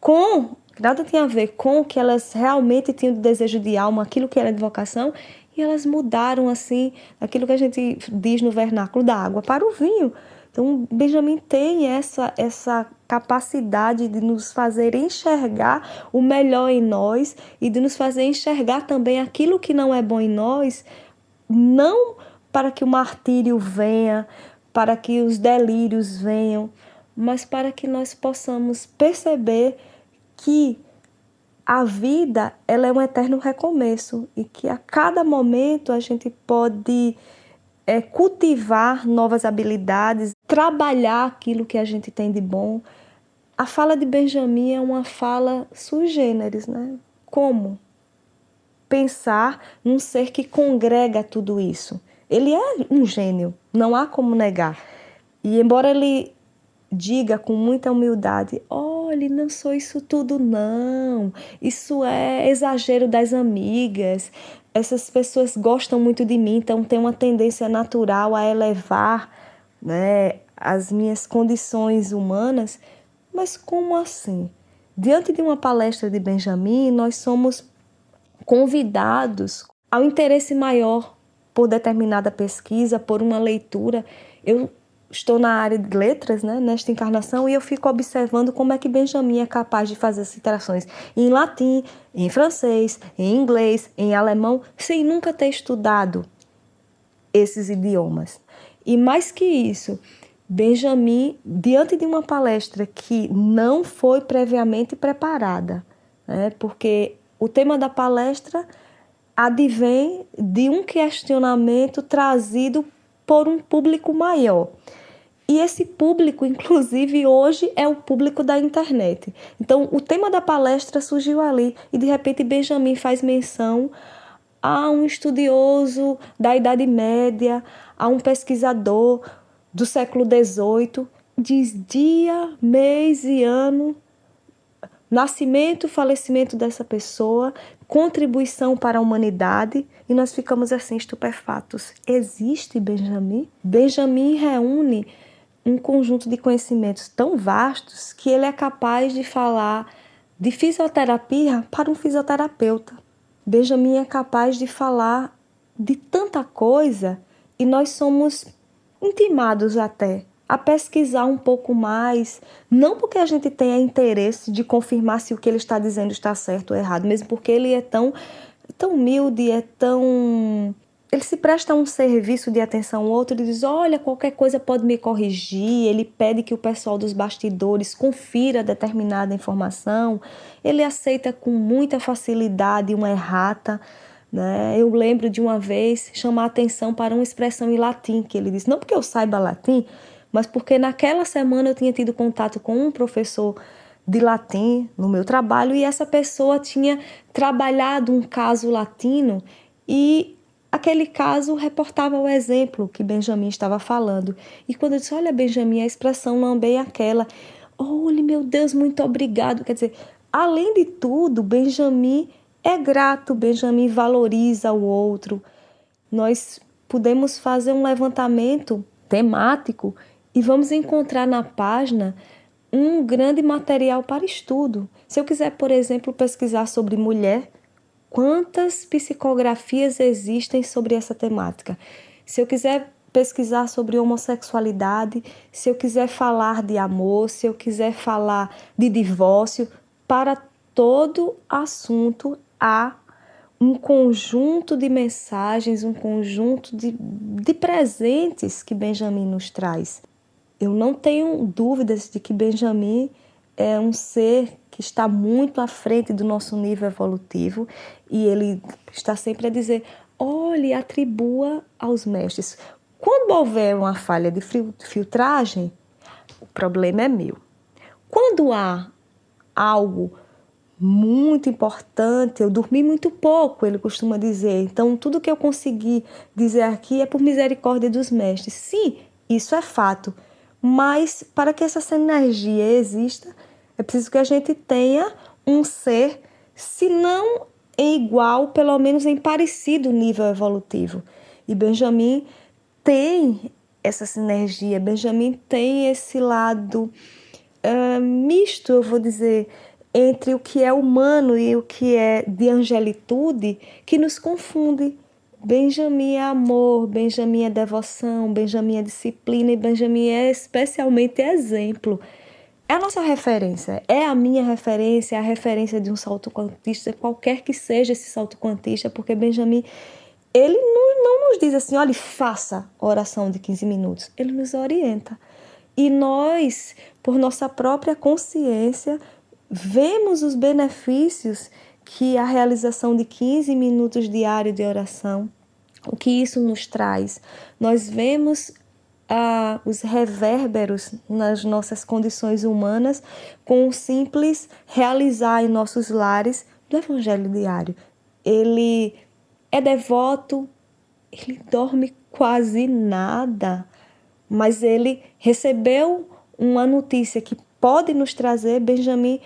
com o que elas realmente tinham de desejo de alma, aquilo que era de vocação, e elas mudaram assim, aquilo que a gente diz no vernáculo, da água para o vinho. Então, Benjamin tem essa capacidade de nos fazer enxergar o melhor em nós e de nos fazer enxergar também aquilo que não é bom em nós, não para que o martírio venha, para que os delírios venham, mas para que nós possamos perceber que a vida, ela é um eterno recomeço e que a cada momento a gente pode cultivar novas habilidades, trabalhar aquilo que a gente tem de bom. A fala de Benjamin é uma fala sui generis, né? Como pensar num ser que congrega tudo isso? Ele é um gênio, não há como negar. E embora ele diga com muita humildade, olhe, não sou isso tudo não, isso é exagero das amigas, essas pessoas gostam muito de mim, então tem uma tendência natural a elevar, né, as minhas condições humanas. Mas como assim? Diante de uma palestra de Benjamin, nós somos convidados ao interesse maior por determinada pesquisa, por uma leitura. Eu estou na área de letras, né, nesta encarnação, e eu fico observando como é que Benjamin é capaz de fazer citações em latim, em francês, em inglês, em alemão, sem nunca ter estudado esses idiomas. E mais que isso, Benjamin, diante de uma palestra que não foi previamente preparada, né, porque o tema da palestra advém de um questionamento trazido por um público maior. E esse público, inclusive, hoje é o público da internet. Então, o tema da palestra surgiu ali e, de repente, Benjamin faz menção a um estudioso da Idade Média, a um pesquisador do século XVIII, diz dia, mês e ano, nascimento, falecimento dessa pessoa, contribuição para a humanidade, e nós ficamos assim estupefatos. Existe Benjamin? Benjamin reúne um conjunto de conhecimentos tão vastos que ele é capaz de falar de fisioterapia para um fisioterapeuta. Benjamin é capaz de falar de tanta coisa e nós somos intimados até a pesquisar um pouco mais, não porque a gente tenha interesse de confirmar se o que ele está dizendo está certo ou errado, mesmo porque ele é tão humilde, ele se presta a um serviço de atenção ao outro e diz, olha, qualquer coisa pode me corrigir, ele pede que o pessoal dos bastidores confira determinada informação, ele aceita com muita facilidade uma errata, né? Eu lembro de uma vez chamar a atenção para uma expressão em latim, que ele disse, não porque eu saiba latim, mas porque naquela semana eu tinha tido contato com um professor de latim no meu trabalho e essa pessoa tinha trabalhado um caso latino e aquele caso reportava o exemplo que Benjamin estava falando. E quando eu disse, olha Benjamin, a expressão não é bem aquela. Olha, meu Deus, muito obrigado. Quer dizer, além de tudo, Benjamin é grato, Benjamin valoriza o outro. Nós podemos fazer um levantamento temático e vamos encontrar na página um grande material para estudo. Se eu quiser, por exemplo, pesquisar sobre mulher, quantas psicografias existem sobre essa temática? Se eu quiser pesquisar sobre homossexualidade, se eu quiser falar de amor, se eu quiser falar de divórcio, para todo assunto há um conjunto de mensagens, um conjunto de presentes que Benjamin nos traz. Eu não tenho dúvidas de que Benjamin é um ser que está muito à frente do nosso nível evolutivo e ele está sempre a dizer, olhe, atribua aos mestres. Quando houver uma falha de filtragem, o problema é meu. Quando há algo muito importante. Eu dormi muito pouco, ele costuma dizer. Então, tudo que eu consegui dizer aqui é por misericórdia dos mestres. Sim, isso é fato. Mas para que essa sinergia exista, é preciso que a gente tenha um ser, se não em igual, pelo menos em parecido nível evolutivo. E Benjamin tem essa sinergia, Benjamin tem esse lado misto, eu vou dizer, entre o que é humano e o que é de angelitude, que nos confunde. Benjamin é amor, Benjamin é devoção, Benjamin é disciplina e Benjamin é especialmente exemplo. É a nossa referência, é a minha referência, é a referência de um salto quantista, qualquer que seja esse salto quantista, porque Benjamin, ele não nos diz assim, olha, faça a oração de 15 minutos. Ele nos orienta. E nós, por nossa própria consciência, vemos os benefícios que a realização de 15 minutos diários de oração, o que isso nos traz. Nós vemos os revérberos nas nossas condições humanas com o simples realizar em nossos lares do Evangelho diário. Ele é devoto, ele dorme quase nada, mas ele recebeu uma notícia que pode nos trazer, Benjamin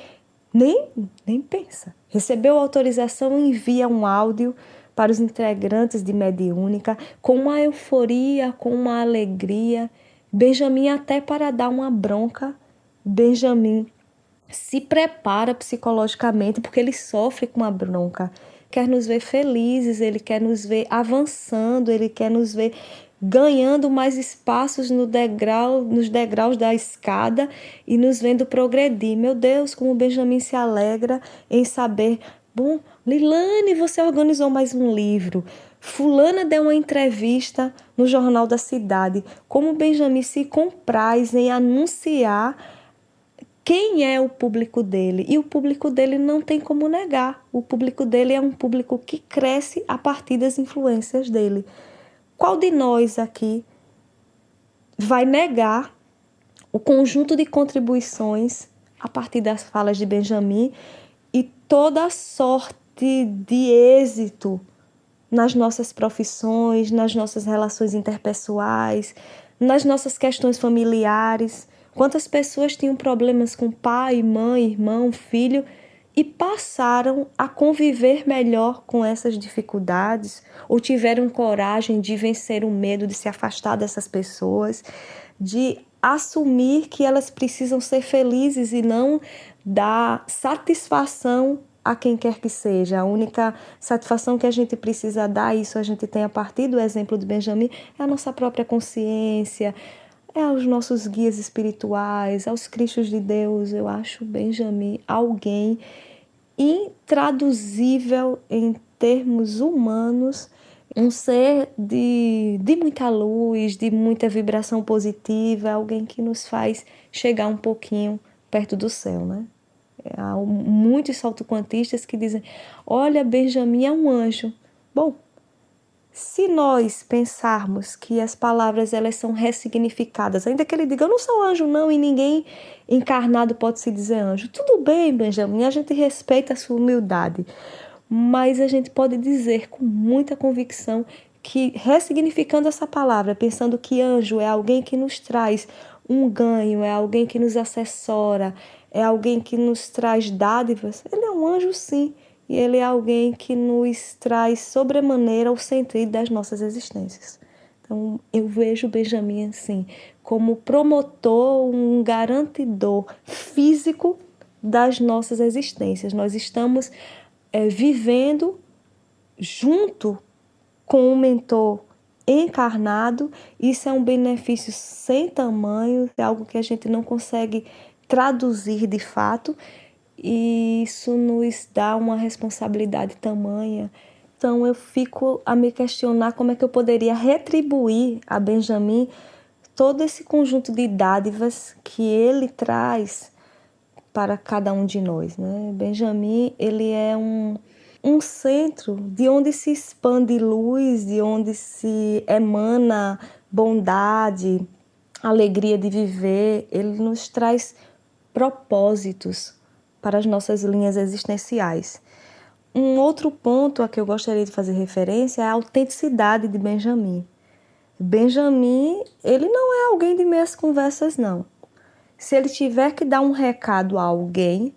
nem pensa. Recebeu autorização e envia um áudio para os integrantes de Mediúnica, com uma euforia, com uma alegria. Benjamin até para dar uma bronca, Benjamin se prepara psicologicamente, porque ele sofre com a bronca. Quer nos ver felizes, ele quer nos ver avançando, ele quer nos ver ganhando mais espaços nos degraus da escada e nos vendo progredir. Meu Deus, como Benjamin se alegra em saber, bom, Lilane, você organizou mais um livro. Fulana deu uma entrevista no Jornal da Cidade. Como Benjamin se compraz em anunciar quem é o público dele. E o público dele não tem como negar. O público dele é um público que cresce a partir das influências dele. Qual de nós aqui vai negar o conjunto de contribuições a partir das falas de Benjamin e toda a sorte de êxito nas nossas profissões, nas nossas relações interpessoais, nas nossas questões familiares? Quantas pessoas tinham problemas com pai, mãe, irmão, filho e passaram a conviver melhor com essas dificuldades ou tiveram coragem de vencer o medo de se afastar dessas pessoas, de assumir que elas precisam ser felizes e não dar satisfação a quem quer que seja. A única satisfação que a gente precisa dar, isso a gente tem a partir do exemplo de Benjamin, é a nossa própria consciência, é aos nossos guias espirituais, aos Cristos de Deus. Eu acho Benjamin alguém intraduzível em termos humanos, um ser de muita luz, de muita vibração positiva, alguém que nos faz chegar um pouquinho perto do céu, né? Há muitos saltoquantistas que dizem, olha, Benjamin é um anjo. Bom, se nós pensarmos que as palavras elas são ressignificadas, ainda que ele diga, eu não sou anjo não, e ninguém encarnado pode se dizer anjo. Tudo bem, Benjamin, a gente respeita a sua humildade, mas a gente pode dizer com muita convicção que, ressignificando essa palavra, pensando que anjo é alguém que nos traz um ganho, é alguém que nos assessora, é alguém que nos traz dádivas, ele é um anjo sim, e ele é alguém que nos traz sobremaneira o sentido das nossas existências. Então, eu vejo Benjamin assim, como promotor, um garantidor físico das nossas existências. Nós estamos vivendo junto com um mentor encarnado. Isso é um benefício sem tamanho, é algo que a gente não consegue traduzir de fato, e isso nos dá uma responsabilidade tamanha. Então eu fico a me questionar como é que eu poderia retribuir a Benjamin todo esse conjunto de dádivas que ele traz para cada um de nós, né? Benjamin, ele é um centro de onde se expande luz, de onde se emana bondade, alegria de viver. Ele nos traz propósitos para as nossas linhas existenciais. Um outro ponto a que eu gostaria de fazer referência é a autenticidade de Benjamin. Benjamin, ele não é alguém de meias conversas, não. Se ele tiver que dar um recado a alguém,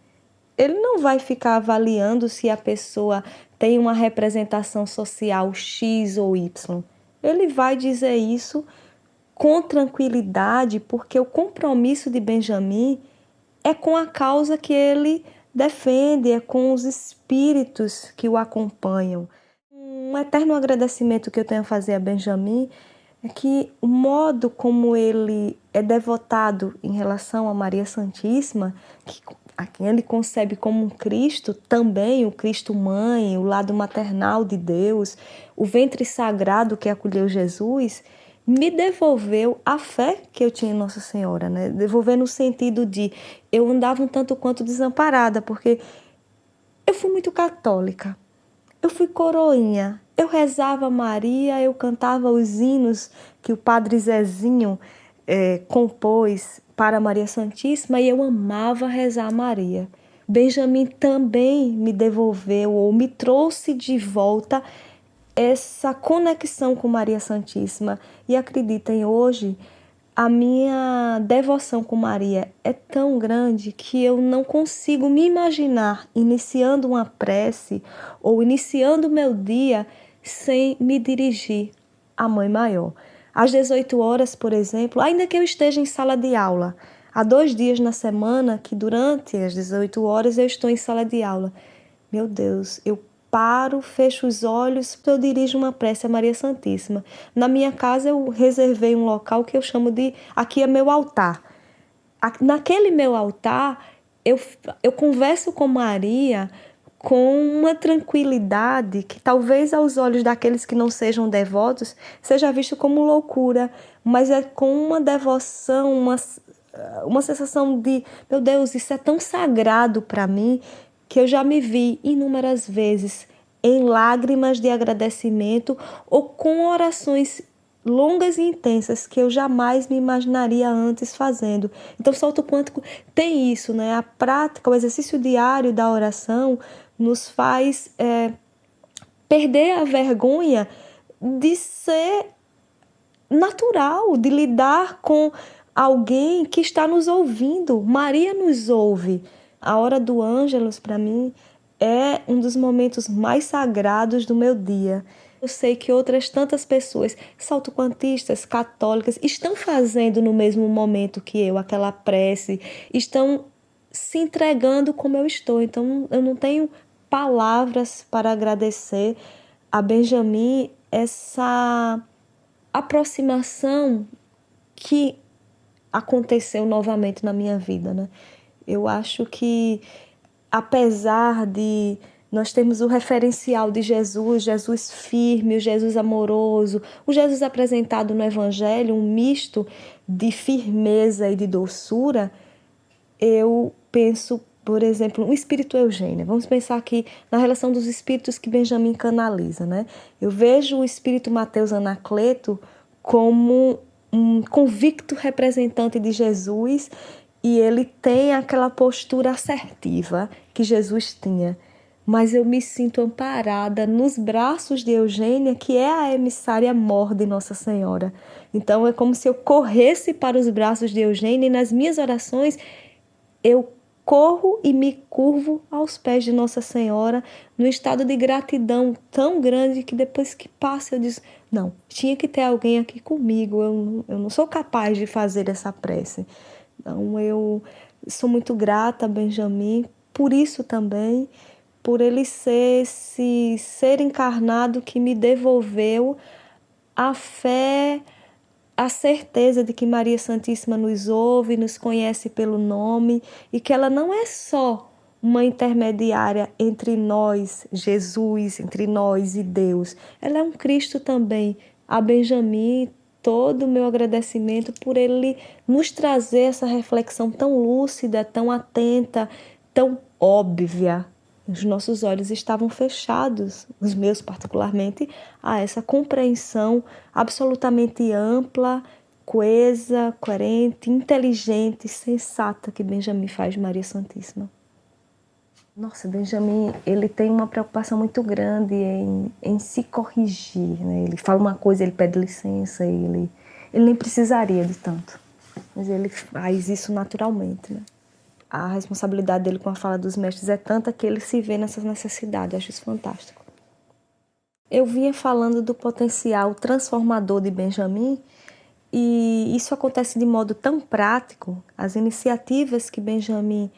ele não vai ficar avaliando se a pessoa tem uma representação social X ou Y. Ele vai dizer isso com tranquilidade, porque o compromisso de Benjamin é com a causa que ele defende, é com os espíritos que o acompanham. Um eterno agradecimento que eu tenho a fazer a Benjamin é que o modo como ele é devotado em relação a Maria Santíssima, a quem ele concebe como um Cristo, também o Cristo Mãe, o lado maternal de Deus, o ventre sagrado que acolheu Jesus, me devolveu a fé que eu tinha em Nossa Senhora, né? Devolver no sentido de eu andava um tanto quanto desamparada, porque eu fui muito católica. Eu fui coroinha, eu rezava a Maria, eu cantava os hinos que o Padre Zezinho compôs para Maria Santíssima e eu amava rezar a Maria. Benjamin também me devolveu ou me trouxe de volta essa conexão com Maria Santíssima. E acreditem, hoje a minha devoção com Maria é tão grande que eu não consigo me imaginar iniciando uma prece ou iniciando o meu dia sem me dirigir à Mãe Maior. Às 18 horas, por exemplo, ainda que eu esteja em sala de aula, há 2 dias na semana que durante as 18 horas eu estou em sala de aula. Meu Deus, eu paro, fecho os olhos, eu dirijo uma prece a Maria Santíssima. Na minha casa eu reservei um local que eu chamo de, aqui é meu altar. Naquele meu altar, eu converso com Maria com uma tranquilidade que talvez aos olhos daqueles que não sejam devotos seja visto como loucura, mas é com uma devoção, uma sensação de, meu Deus, isso é tão sagrado para mim, que eu já me vi inúmeras vezes em lágrimas de agradecimento ou com orações longas e intensas que eu jamais me imaginaria antes fazendo. Então, o salto quântico tem isso, né? A prática, o exercício diário da oração nos faz perder a vergonha de ser natural, de lidar com alguém que está nos ouvindo. Maria nos ouve. A hora do Ângelus, para mim, é um dos momentos mais sagrados do meu dia. Eu sei que outras tantas pessoas, saltoquantistas, católicas, estão fazendo no mesmo momento que eu, aquela prece, estão se entregando como eu estou. Então, eu não tenho palavras para agradecer a Benjamin essa aproximação que aconteceu novamente na minha vida, né? Eu acho que, apesar de nós termos o referencial de Jesus, Jesus firme, o Jesus amoroso, o Jesus apresentado no Evangelho, um misto de firmeza e de doçura, eu penso, por exemplo, um espírito Eugênia. Vamos pensar aqui na relação dos espíritos que Benjamin canaliza, né? Eu vejo o espírito Mateus Anacleto como um convicto representante de Jesus e ele tem aquela postura assertiva que Jesus tinha. Mas eu me sinto amparada nos braços de Eugênia, que é a emissária mor de Nossa Senhora. Então é como se eu corresse para os braços de Eugênia e nas minhas orações eu corro e me curvo aos pés de Nossa Senhora no estado de gratidão tão grande que depois que passa eu digo, não, tinha que ter alguém aqui comigo, eu não sou capaz de fazer essa prece. Então eu sou muito grata a Benjamin por isso também, por ele ser esse ser encarnado que me devolveu a fé, a certeza de que Maria Santíssima nos ouve, nos conhece pelo nome e que ela não é só uma intermediária entre nós, Jesus, entre nós e Deus. Ela é um Cristo também. A Benjamin, todo o meu agradecimento por ele nos trazer essa reflexão tão lúcida, tão atenta, tão óbvia. Os nossos olhos estavam fechados, os meus particularmente, a essa compreensão absolutamente ampla, coesa, coerente, inteligente, sensata que Benjamin faz de Maria Santíssima. Nossa, Benjamin, ele tem uma preocupação muito grande em se corrigir, né? Ele fala uma coisa, ele pede licença, ele nem precisaria de tanto, mas ele faz isso naturalmente, né? A responsabilidade dele com a fala dos mestres é tanta que ele se vê nessa necessidade. Eu acho isso fantástico. Eu vinha falando do potencial transformador de Benjamin e isso acontece de modo tão prático. As iniciativas que Benjamin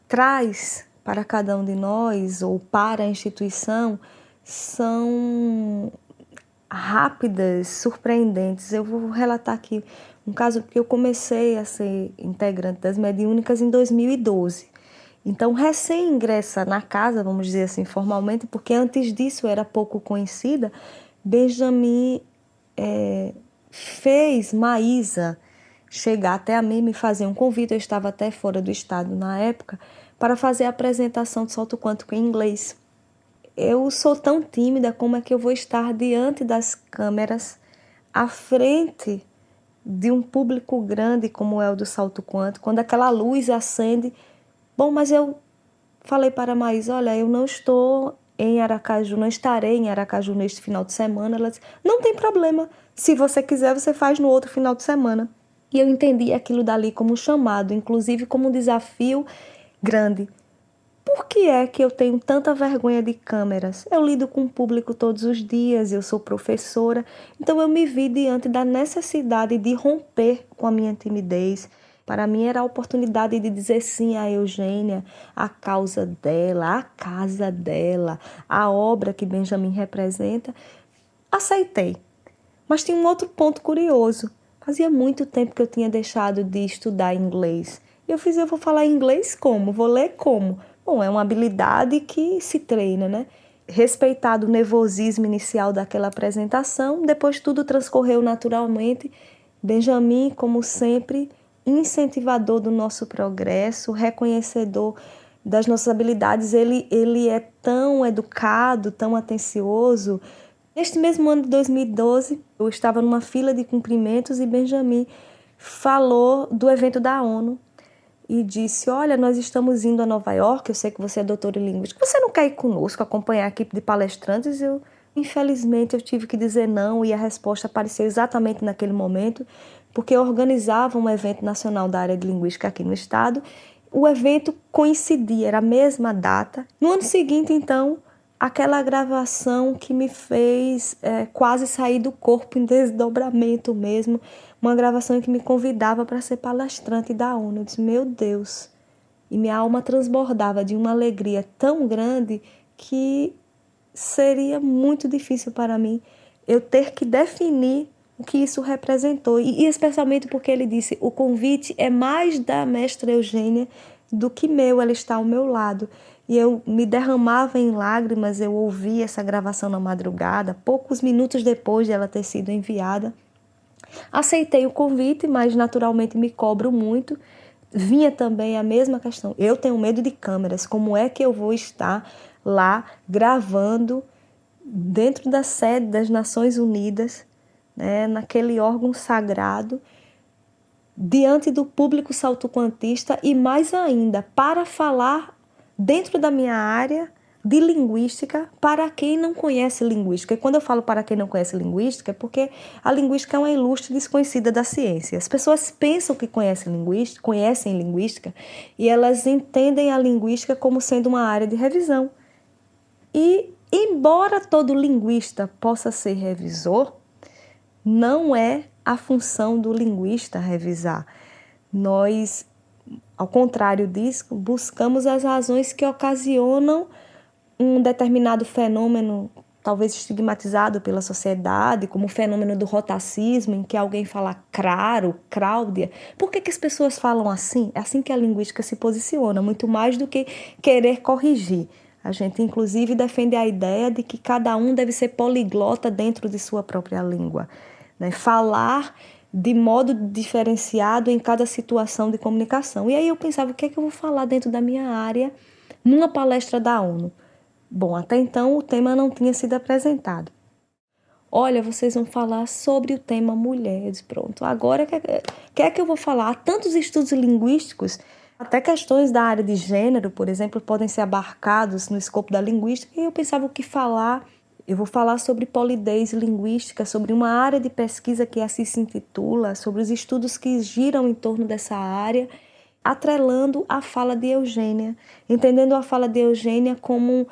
traz para cada um de nós ou para a instituição são rápidas, surpreendentes. Eu vou relatar aqui um caso que eu comecei a ser integrante das mediúnicas em 2012. Então, recém-ingressa na casa, vamos dizer assim, formalmente, porque antes disso era pouco conhecida, Benjamin fez Maísa chegar até a mim, me fazer um convite, eu estava até fora do estado na época, para fazer a apresentação de salto quântico em inglês. Eu sou tão tímida, como é que eu vou estar diante das câmeras, à frente de um público grande como é o do salto quântico, quando aquela luz acende. Bom, mas eu falei para a Maísa, olha, eu não estou em Aracaju, não estarei em Aracaju neste final de semana. Ela disse, não tem problema, se você quiser, você faz no outro final de semana. E eu entendi aquilo dali como um chamado, inclusive como um desafio grande. Por que é que eu tenho tanta vergonha de câmeras? Eu lido com o público todos os dias, eu sou professora, então eu me vi diante da necessidade de romper com a minha timidez. Para mim era a oportunidade de dizer sim a Eugênia, a causa dela, a casa dela, a obra que Benjamin representa. Aceitei. Mas tinha um outro ponto curioso. Fazia muito tempo que eu tinha deixado de estudar inglês. E eu vou falar inglês como? Vou ler como? Bom, é uma habilidade que se treina, né? Respeitado o nervosismo inicial daquela apresentação, depois tudo transcorreu naturalmente. Benjamin, como sempre, incentivador do nosso progresso, reconhecedor das nossas habilidades, ele é tão educado, tão atencioso. Neste mesmo ano de 2012, eu estava numa fila de cumprimentos e Benjamin falou do evento da ONU e disse, olha, nós estamos indo a Nova York, eu sei que você é doutora em linguística, você não quer ir conosco, acompanhar a equipe de palestrantes? Infelizmente, eu tive que dizer não e a resposta apareceu exatamente naquele momento, porque eu organizava um evento nacional da área de linguística aqui no estado. O evento coincidia, era a mesma data. No ano seguinte, então, aquela gravação que me fez quase sair do corpo em desdobramento mesmo, uma gravação que me convidava para ser palestrante da ONU. Eu disse, meu Deus, e minha alma transbordava de uma alegria tão grande que seria muito difícil para mim eu ter que definir o que isso representou, e especialmente porque ele disse, o convite é mais da mestra Eugênia do que meu, ela está ao meu lado. E eu me derramava em lágrimas, eu ouvi essa gravação na madrugada, poucos minutos depois de ela ter sido enviada. Aceitei o convite, mas naturalmente me cobro muito. Vinha também a mesma questão, eu tenho medo de câmeras, como é que eu vou estar lá gravando dentro da sede das Nações Unidas, né, naquele órgão sagrado, diante do público salto-quantista e mais ainda, para falar dentro da minha área de linguística para quem não conhece linguística. E quando eu falo para quem não conhece linguística, é porque a linguística é uma ilustre desconhecida da ciência. As pessoas pensam que conhecem linguística e elas entendem a linguística como sendo uma área de revisão. E, embora todo linguista possa ser revisor, não é a função do linguista revisar. Nós, ao contrário disso, buscamos as razões que ocasionam um determinado fenômeno, talvez estigmatizado pela sociedade, como o fenômeno do rotacismo, em que alguém fala craro, Cláudia. Por que as pessoas falam assim? É assim que a linguística se posiciona, muito mais do que querer corrigir. A gente, inclusive, defende a ideia de que cada um deve ser poliglota dentro de sua própria língua, né? Falar de modo diferenciado em cada situação de comunicação. E aí eu pensava, o que é que eu vou falar dentro da minha área numa palestra da ONU? Bom, até então o tema não tinha sido apresentado. Olha, vocês vão falar sobre o tema mulheres. Pronto, agora o que é que eu vou falar? Há tantos estudos linguísticos Até questões da área de gênero, por exemplo, podem ser abarcados no escopo da linguística, e eu pensava o que falar. Eu vou falar sobre polidez linguística, sobre uma área de pesquisa que assim se intitula, sobre os estudos que giram em torno dessa área, atrelando a fala de Eugênia, entendendo a fala de Eugênia como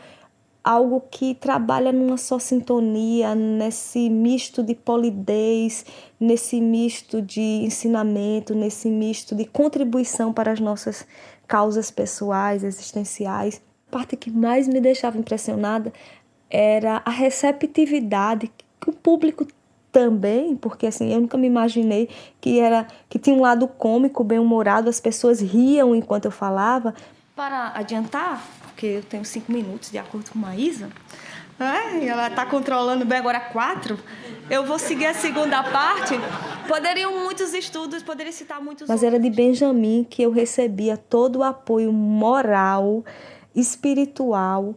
algo que trabalha numa só sintonia, nesse misto de polidez, nesse misto de ensinamento, nesse misto de contribuição para as nossas causas pessoais, existenciais. A parte que mais me deixava impressionada era a receptividade que o público também, porque assim, eu nunca me imaginei que tinha um lado cômico, bem-humorado, as pessoas riam enquanto eu falava. Para adiantar, porque eu tenho 5 minutos, de acordo com a Maísa, ela está controlando bem agora 4, eu vou seguir a segunda parte. Poderiam muitos estudos, poderia citar muitos. Mas era de Benjamin que eu recebia todo o apoio moral, espiritual,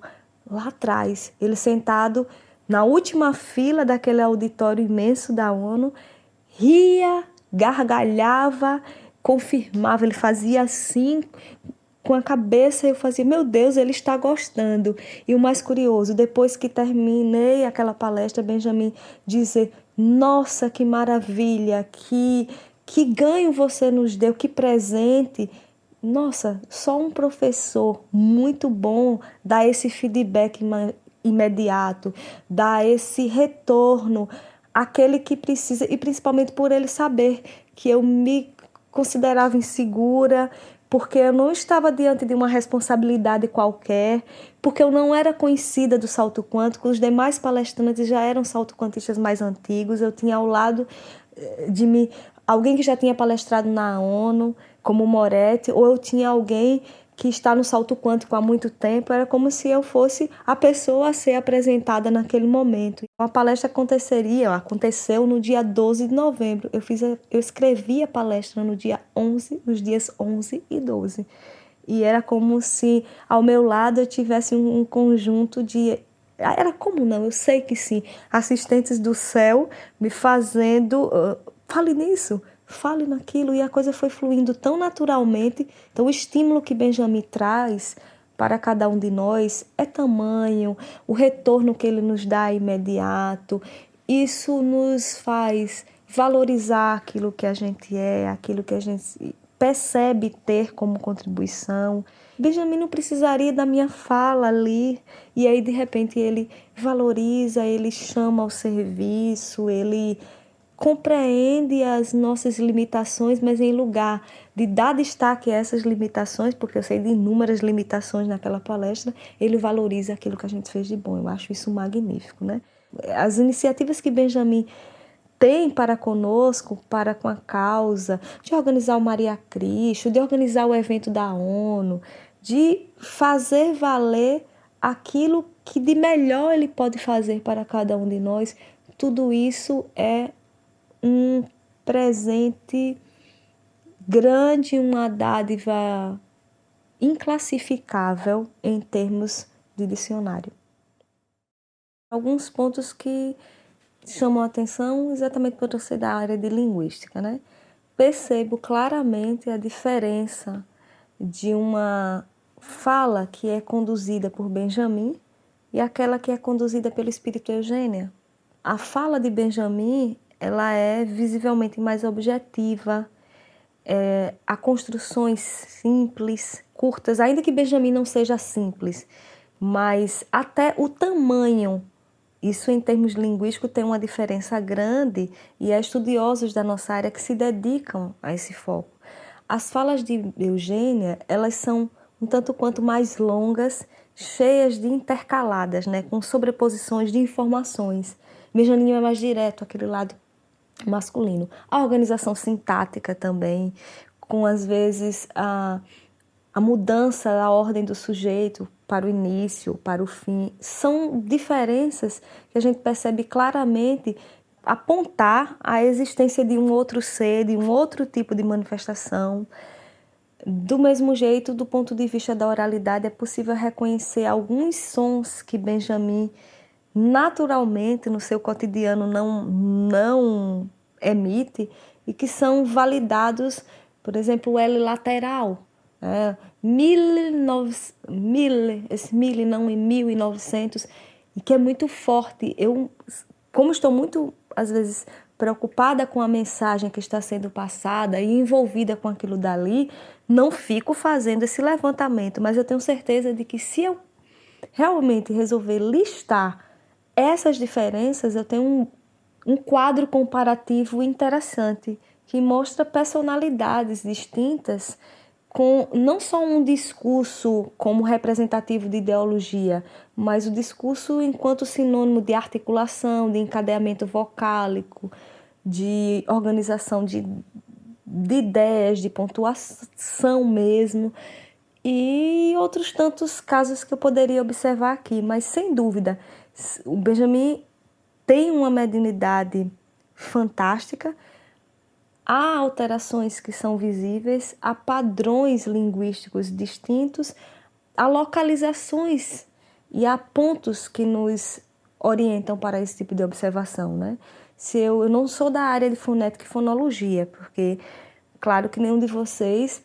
lá atrás. Ele sentado na última fila daquele auditório imenso da ONU, ria, gargalhava, confirmava, ele fazia assim com a cabeça. Eu fazia, meu Deus, ele está gostando. E o mais curioso, depois que terminei aquela palestra, Benjamin dizer, nossa, que maravilha, que ganho você nos deu, que presente. Nossa, só um professor muito bom dá esse feedback imediato, dá esse retorno, aquele que precisa, e principalmente por ele saber que eu me considerava insegura, porque eu não estava diante de uma responsabilidade qualquer, porque eu não era conhecida do salto quântico, os demais palestrantes já eram salto-quantistas mais antigos, eu tinha ao lado de mim alguém que já tinha palestrado na ONU, como Moretti, ou eu tinha alguém que está no salto quântico há muito tempo, era como se eu fosse a pessoa a ser apresentada naquele momento. A palestra aconteceu no dia 12 de novembro. Eu escrevi a palestra no dia 11, nos dias 11 e 12. E era como se ao meu lado eu tivesse um conjunto de... Era como não, eu sei que sim, assistentes do céu me fazendo... fale nisso, fale naquilo, e a coisa foi fluindo tão naturalmente. Então o estímulo que Benjamin traz para cada um de nós é tamanho, o retorno que ele nos dá é imediato. Isso nos faz valorizar aquilo que a gente é, aquilo que a gente percebe ter como contribuição. Benjamin não precisaria da minha fala ali, e aí de repente ele valoriza, ele chama ao serviço, ele compreende as nossas limitações, mas em lugar de dar destaque a essas limitações, porque eu sei de inúmeras limitações naquela palestra, ele valoriza aquilo que a gente fez de bom. Eu acho isso magnífico, né? As iniciativas que Benjamin tem para conosco, para com a causa, de organizar o Maria Cristo, de organizar o evento da ONU, de fazer valer aquilo que de melhor ele pode fazer para cada um de nós, tudo isso é um presente grande, uma dádiva inclassificável em termos de dicionário. Alguns pontos que chamam a atenção exatamente por eu ser da área de linguística, né? Percebo claramente a diferença de uma fala que é conduzida por Benjamin e aquela que é conduzida pelo espírito Eugênia. A fala de Benjamin, ela é visivelmente mais objetiva, há construções simples, curtas, ainda que Benjamin não seja simples, mas até o tamanho, isso em termos linguísticos tem uma diferença grande, e há estudiosos da nossa área que se dedicam a esse foco. As falas de Eugênia, elas são um tanto quanto mais longas, cheias de intercaladas, né, com sobreposições de informações. Benjamin é mais direto, aquele lado masculino. A organização sintática também, com às vezes a mudança da ordem do sujeito para o início, para o fim, são diferenças que a gente percebe claramente apontar a existência de um outro ser, de um outro tipo de manifestação. Do mesmo jeito, do ponto de vista da oralidade, é possível reconhecer alguns sons que Benjamin naturalmente no seu cotidiano não emite e que são validados, por exemplo, o L lateral. esse mil e não em 1900, e que é muito forte. Eu, como estou muito, às vezes, preocupada com a mensagem que está sendo passada e envolvida com aquilo dali, não fico fazendo esse levantamento, mas eu tenho certeza de que se eu realmente resolver listar essas diferenças, eu tenho um quadro comparativo interessante que mostra personalidades distintas com não só um discurso como representativo de ideologia, mas o discurso enquanto sinônimo de articulação, de encadeamento vocálico, de organização de ideias, de pontuação mesmo, e outros tantos casos que eu poderia observar aqui. Mas, sem dúvida, o Benjamin tem uma mediunidade fantástica. Há alterações que são visíveis, há padrões linguísticos distintos, há localizações e há pontos que nos orientam para esse tipo de observação, né? Se eu não sou da área de fonética e fonologia, porque claro que nenhum de vocês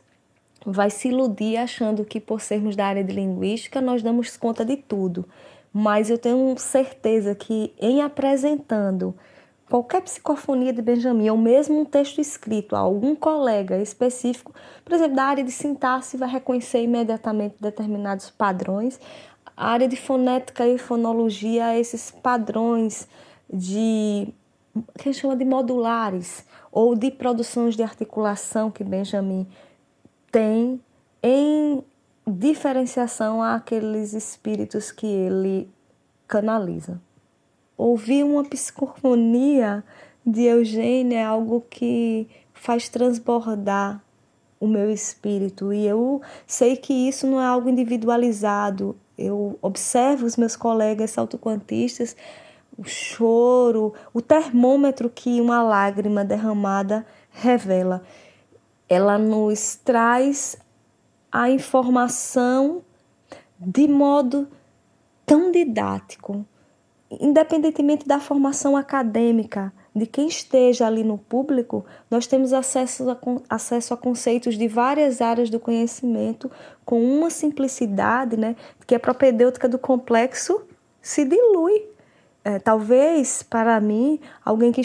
vai se iludir achando que por sermos da área de linguística nós damos conta de tudo, mas eu tenho certeza que em apresentando qualquer psicofonia de Benjamin, ou mesmo um texto escrito a algum colega específico, por exemplo, da área de sintaxe, vai reconhecer imediatamente determinados padrões. A área de fonética e fonologia, esses padrões que a gente chama de modulares, ou de produções de articulação que Benjamin tem em diferenciação àqueles espíritos que ele canaliza. Ouvir uma psicofonia de Eugênia é algo que faz transbordar o meu espírito, e eu sei que isso não é algo individualizado. Eu observo os meus colegas saltoquantistas, o choro, o termômetro que uma lágrima derramada revela. Ela nos traz a informação de modo tão didático, independentemente da formação acadêmica de quem esteja ali no público, nós temos acesso a conceitos de várias áreas do conhecimento com uma simplicidade, né, que a propedêutica do complexo se dilui. Talvez, para mim, alguém que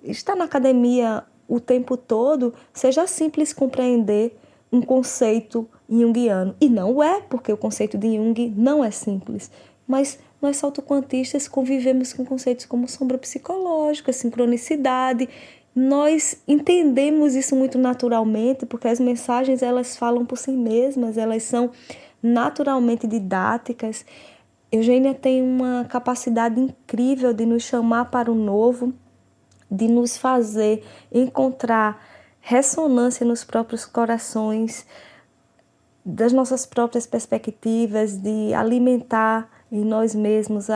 está na academia o tempo todo, seja simples compreender um conceito junguiano. E não é, porque o conceito de Jung não é simples. Mas nós saltoquantistas convivemos com conceitos como sombra psicológica, sincronicidade. Nós entendemos isso muito naturalmente, porque as mensagens elas falam por si mesmas, elas são naturalmente didáticas. Eugênia tem uma capacidade incrível de nos chamar para o novo, de nos fazer encontrar ressonância nos próprios corações, das nossas próprias perspectivas, de alimentar em nós mesmos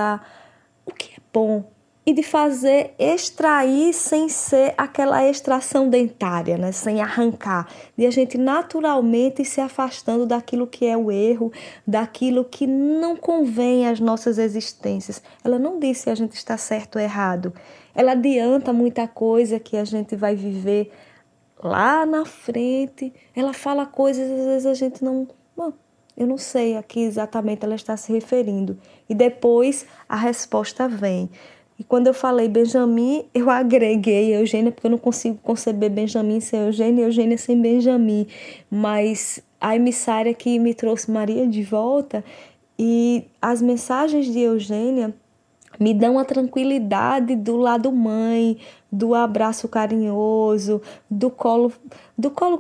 o que é bom e de fazer extrair sem ser aquela extração dentária, né? Sem arrancar, de a gente naturalmente ir se afastando daquilo que é o erro, daquilo que não convém às nossas existências. Ela não diz se a gente está certo ou errado. Ela adianta muita coisa que a gente vai viver lá na frente. Ela fala coisas, às vezes a gente não... Bom, eu não sei a que exatamente ela está se referindo. E depois a resposta vem. E quando eu falei Benjamin, eu agreguei Eugênia, porque eu não consigo conceber Benjamin sem Eugênia e Eugênia sem Benjamin. Mas a emissária que me trouxe Maria de volta, e as mensagens de Eugênia me dão a tranquilidade do lado mãe, do abraço carinhoso, do colo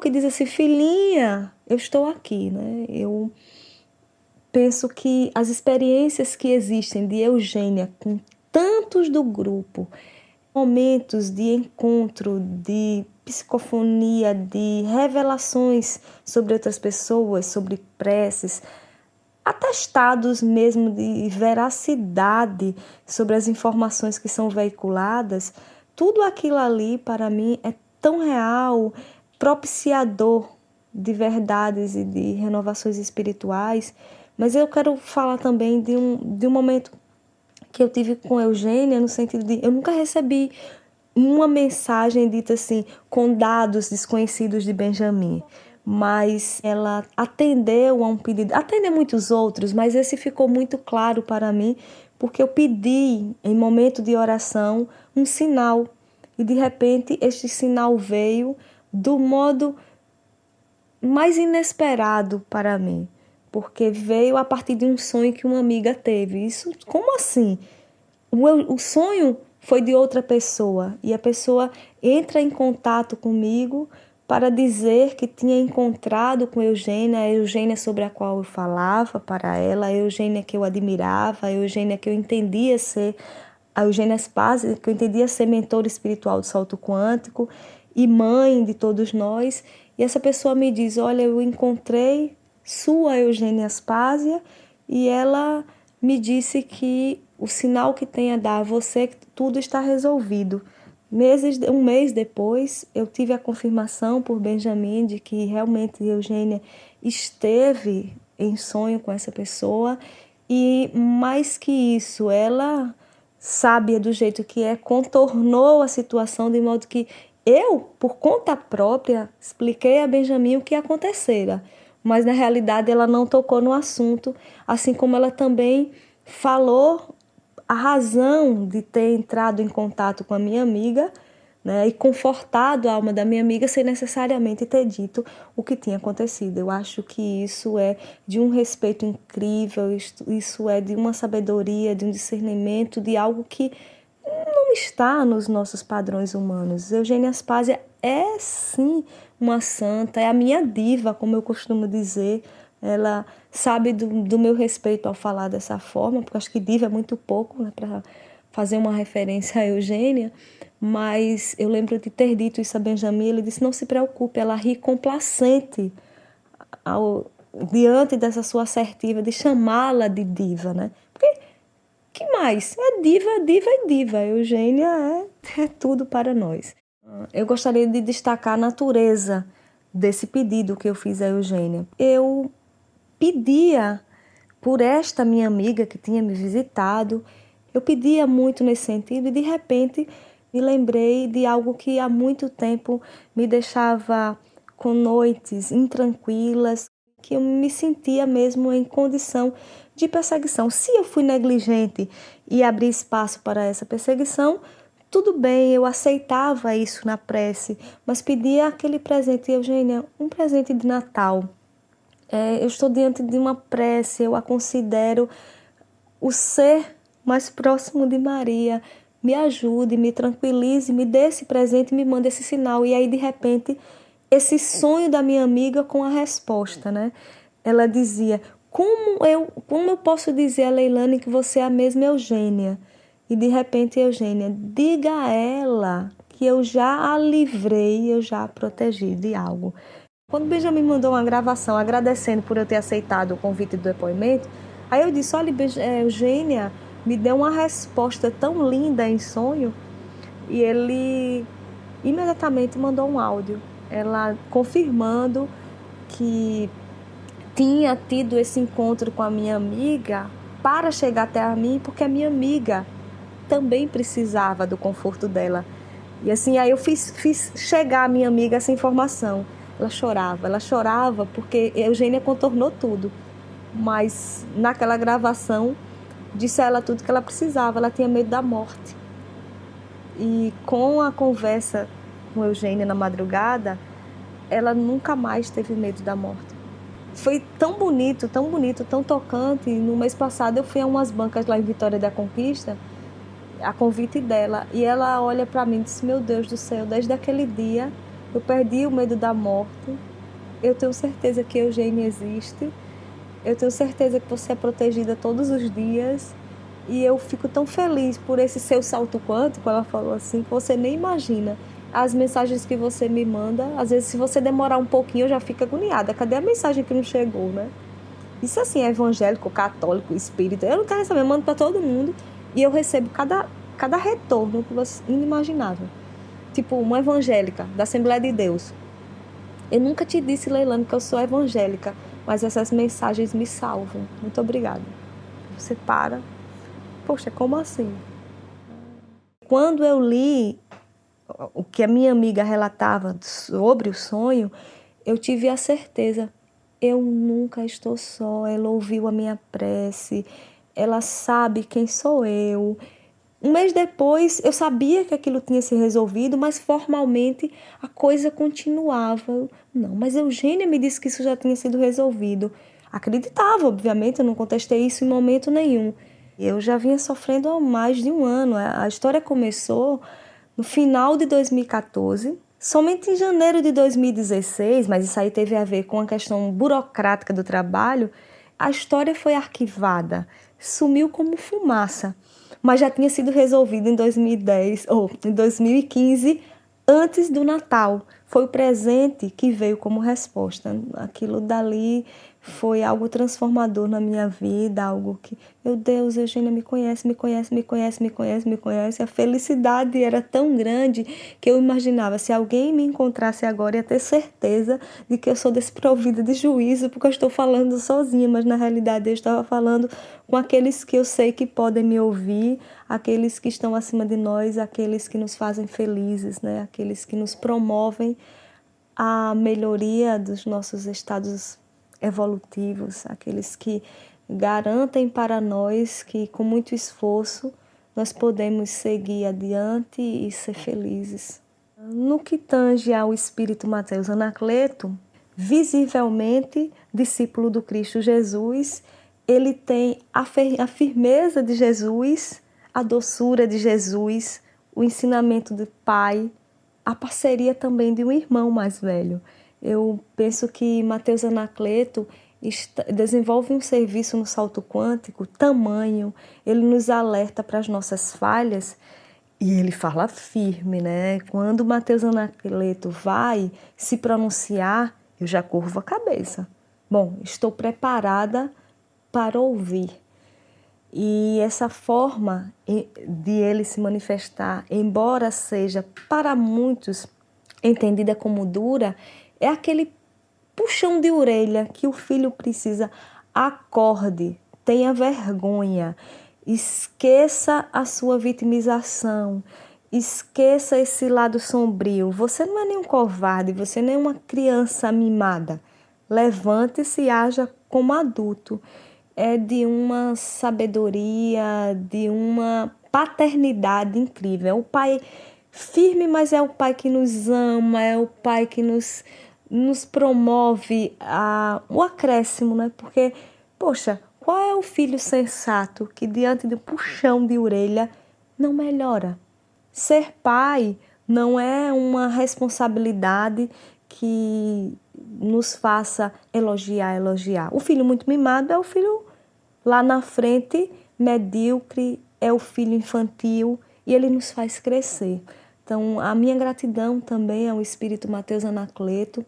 que diz assim, filhinha, eu estou aqui, né? Eu penso que as experiências que existem de Eugênia com tantos do grupo, momentos de encontro, de psicofonia, de revelações sobre outras pessoas, sobre preces, atestados mesmo de veracidade sobre as informações que são veiculadas, tudo aquilo ali para mim é tão real, propiciador de verdades e de renovações espirituais. Mas eu quero falar também de um momento que eu tive com Eugênia, no sentido de eu nunca recebi uma mensagem dita assim, com dados desconhecidos de Benjamin. mas ela atendeu a um pedido, atendeu muitos outros, mas esse ficou muito claro para mim, porque eu pedi, em momento de oração, um sinal, e de repente este sinal veio do modo mais inesperado para mim, porque veio a partir de um sonho que uma amiga teve. Isso, como assim? O sonho foi de outra pessoa e a pessoa entra em contato comigo para dizer que tinha encontrado com Eugênia, a Eugênia sobre a qual eu falava para ela, a Eugênia que eu admirava, a Eugênia que eu entendia ser, a Eugênia Spazio, que eu entendia ser mentora espiritual do salto quântico e mãe de todos nós. E essa pessoa me diz, olha, eu encontrei sua Eugênia Spazia e ela me disse que o sinal que tem a dar a você é que tudo está resolvido. Um mês depois, eu tive a confirmação por Benjamin de que realmente Eugênia esteve em sonho com essa pessoa e, mais que isso, ela, sábia do jeito que é, contornou a situação de modo que eu, por conta própria, expliquei a Benjamin o que acontecera, mas na realidade ela não tocou no assunto, assim como ela também falou a razão de ter entrado em contato com a minha amiga, né, e confortado a alma da minha amiga sem necessariamente ter dito o que tinha acontecido. Eu acho que isso é de um respeito incrível, isso é de uma sabedoria, de um discernimento, de algo que não está nos nossos padrões humanos. Eugênia Spazia é sim uma santa, é a minha diva, como eu costumo dizer. Ela sabe do meu respeito ao falar dessa forma, porque acho que diva é muito pouco, né, para fazer uma referência a Eugênia, mas eu lembro de ter dito isso a Benjamin, ele disse, não se preocupe, ela ri complacente diante dessa sua assertiva de chamá-la de diva, né? Porque, que mais? É diva, diva e diva, Eugênia é tudo para nós. Eu gostaria de destacar a natureza desse pedido que eu fiz a Eugênia. Eu pedia por esta minha amiga que tinha me visitado, eu pedia muito nesse sentido e de repente me lembrei de algo que há muito tempo me deixava com noites intranquilas, que eu me sentia mesmo em condição de perseguição. Se eu fui negligente e abri espaço para essa perseguição, tudo bem, eu aceitava isso na prece, mas pedia aquele presente, Eugênia, um presente de Natal. Eu estou diante de uma prece, eu a considero o ser mais próximo de Maria. Me ajude, me tranquilize, me dê esse presente, me mande esse sinal. E aí, de repente, esse sonho da minha amiga com a resposta, né? Ela dizia, como eu posso dizer a Leilane que você é a mesma Eugênia? E de repente, Eugênia, diga a ela que eu já a livrei, eu já a protegi de algo. Quando o Benjamin mandou uma gravação agradecendo por eu ter aceitado o convite do depoimento, aí eu disse, olha, Eugênia me deu uma resposta tão linda em sonho, e ele imediatamente mandou um áudio, ela confirmando que tinha tido esse encontro com a minha amiga para chegar até a mim, porque a minha amiga também precisava do conforto dela. E assim, aí eu fiz chegar à minha amiga essa informação. Ela chorava porque Eugênia contornou tudo. Mas naquela gravação, disse a ela tudo que ela precisava, ela tinha medo da morte. E com a conversa com Eugênia na madrugada, ela nunca mais teve medo da morte. Foi tão bonito, tão tocante. No mês passado eu fui a umas bancas lá em Vitória da Conquista, a convite dela, e ela olha para mim e disse, meu Deus do céu, desde aquele dia eu perdi o medo da morte, eu tenho certeza que Eugênia existe, eu tenho certeza que você é protegida todos os dias, e eu fico tão feliz por esse seu salto quântico, ela falou assim, que você nem imagina. As mensagens que você me manda, às vezes se você demorar um pouquinho eu já fico agoniada, cadê a mensagem que não chegou, né? Isso assim é evangélico, católico, espírita, eu não quero saber, eu mando para todo mundo e eu recebo cada retorno que você inimaginável. Tipo, uma evangélica da Assembleia de Deus. Eu nunca te disse, Leilane, que eu sou evangélica, mas essas mensagens me salvam. Muito obrigada. Você para. Poxa, como assim? Quando eu li o que a minha amiga relatava sobre o sonho, eu tive a certeza, eu nunca estou só, ela ouviu a minha prece, ela sabe quem sou eu. Um mês depois, eu sabia que aquilo tinha se resolvido, mas formalmente a coisa continuava. Não, mas Eugênia me disse que isso já tinha sido resolvido. Acreditava, obviamente, eu não contestei isso em momento nenhum. Eu já vinha sofrendo há mais de um ano. A história começou no final de 2014. Somente em janeiro de 2016, mas isso aí teve a ver com a questão burocrática do trabalho, a história foi arquivada, sumiu como fumaça, mas já tinha sido resolvida em 2010 ou em 2015, antes do Natal. Foi o presente que veio como resposta. Aquilo dali foi algo transformador na minha vida, algo que, meu Deus, Eugênia me conhece, me conhece, me conhece, me conhece, me conhece. A felicidade era tão grande que eu imaginava, se alguém me encontrasse agora, ia ter certeza de que eu sou desprovida de juízo, porque eu estou falando sozinha, mas na realidade eu estava falando com aqueles que eu sei que podem me ouvir, aqueles que estão acima de nós, aqueles que nos fazem felizes, né? Aqueles que nos promovem a melhoria dos nossos estados evolutivos, aqueles que garantem para nós que com muito esforço nós podemos seguir adiante e ser felizes. No que tange ao espírito Mateus Anacleto, visivelmente discípulo do Cristo Jesus, ele tem a firmeza de Jesus, a doçura de Jesus, o ensinamento do Pai, a parceria também de um irmão mais velho. Eu penso que Mateus Anacleto desenvolve um serviço no salto quântico tamanho, ele nos alerta para as nossas falhas e ele fala firme, né? Quando Mateus Anacleto vai se pronunciar, eu já curvo a cabeça. Bom, estou preparada para ouvir. E essa forma de ele se manifestar, embora seja para muitos entendida como dura, é aquele puxão de orelha que o filho precisa. Acorde, tenha vergonha, esqueça a sua vitimização, esqueça esse lado sombrio. Você não é nenhum covarde, você não é uma criança mimada. Levante-se e haja como adulto. É de uma sabedoria, de uma paternidade incrível. É o pai firme, mas é o pai que nos ama, é o pai que nos promove o acréscimo, né? Porque, poxa, qual é o filho sensato que diante de um puxão de orelha não melhora? Ser pai não é uma responsabilidade que nos faça elogiar. O filho muito mimado é o filho lá na frente, medíocre, é o filho infantil e ele nos faz crescer. Então, a minha gratidão também ao Espírito Mateus Anacleto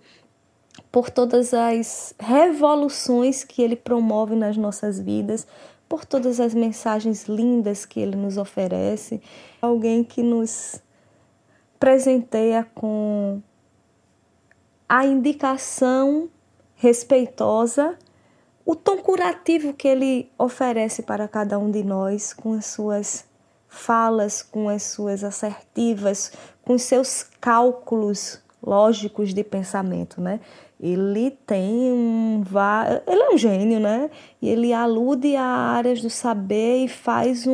por todas as revoluções que ele promove nas nossas vidas, por todas as mensagens lindas que ele nos oferece. Alguém que nos presenteia com a indicação respeitosa, o tom curativo que ele oferece para cada um de nós, com as suas falas, com as suas assertivas, com os seus cálculos lógicos de pensamento, né? Ele ele é um gênio, né? E ele alude a áreas do saber e faz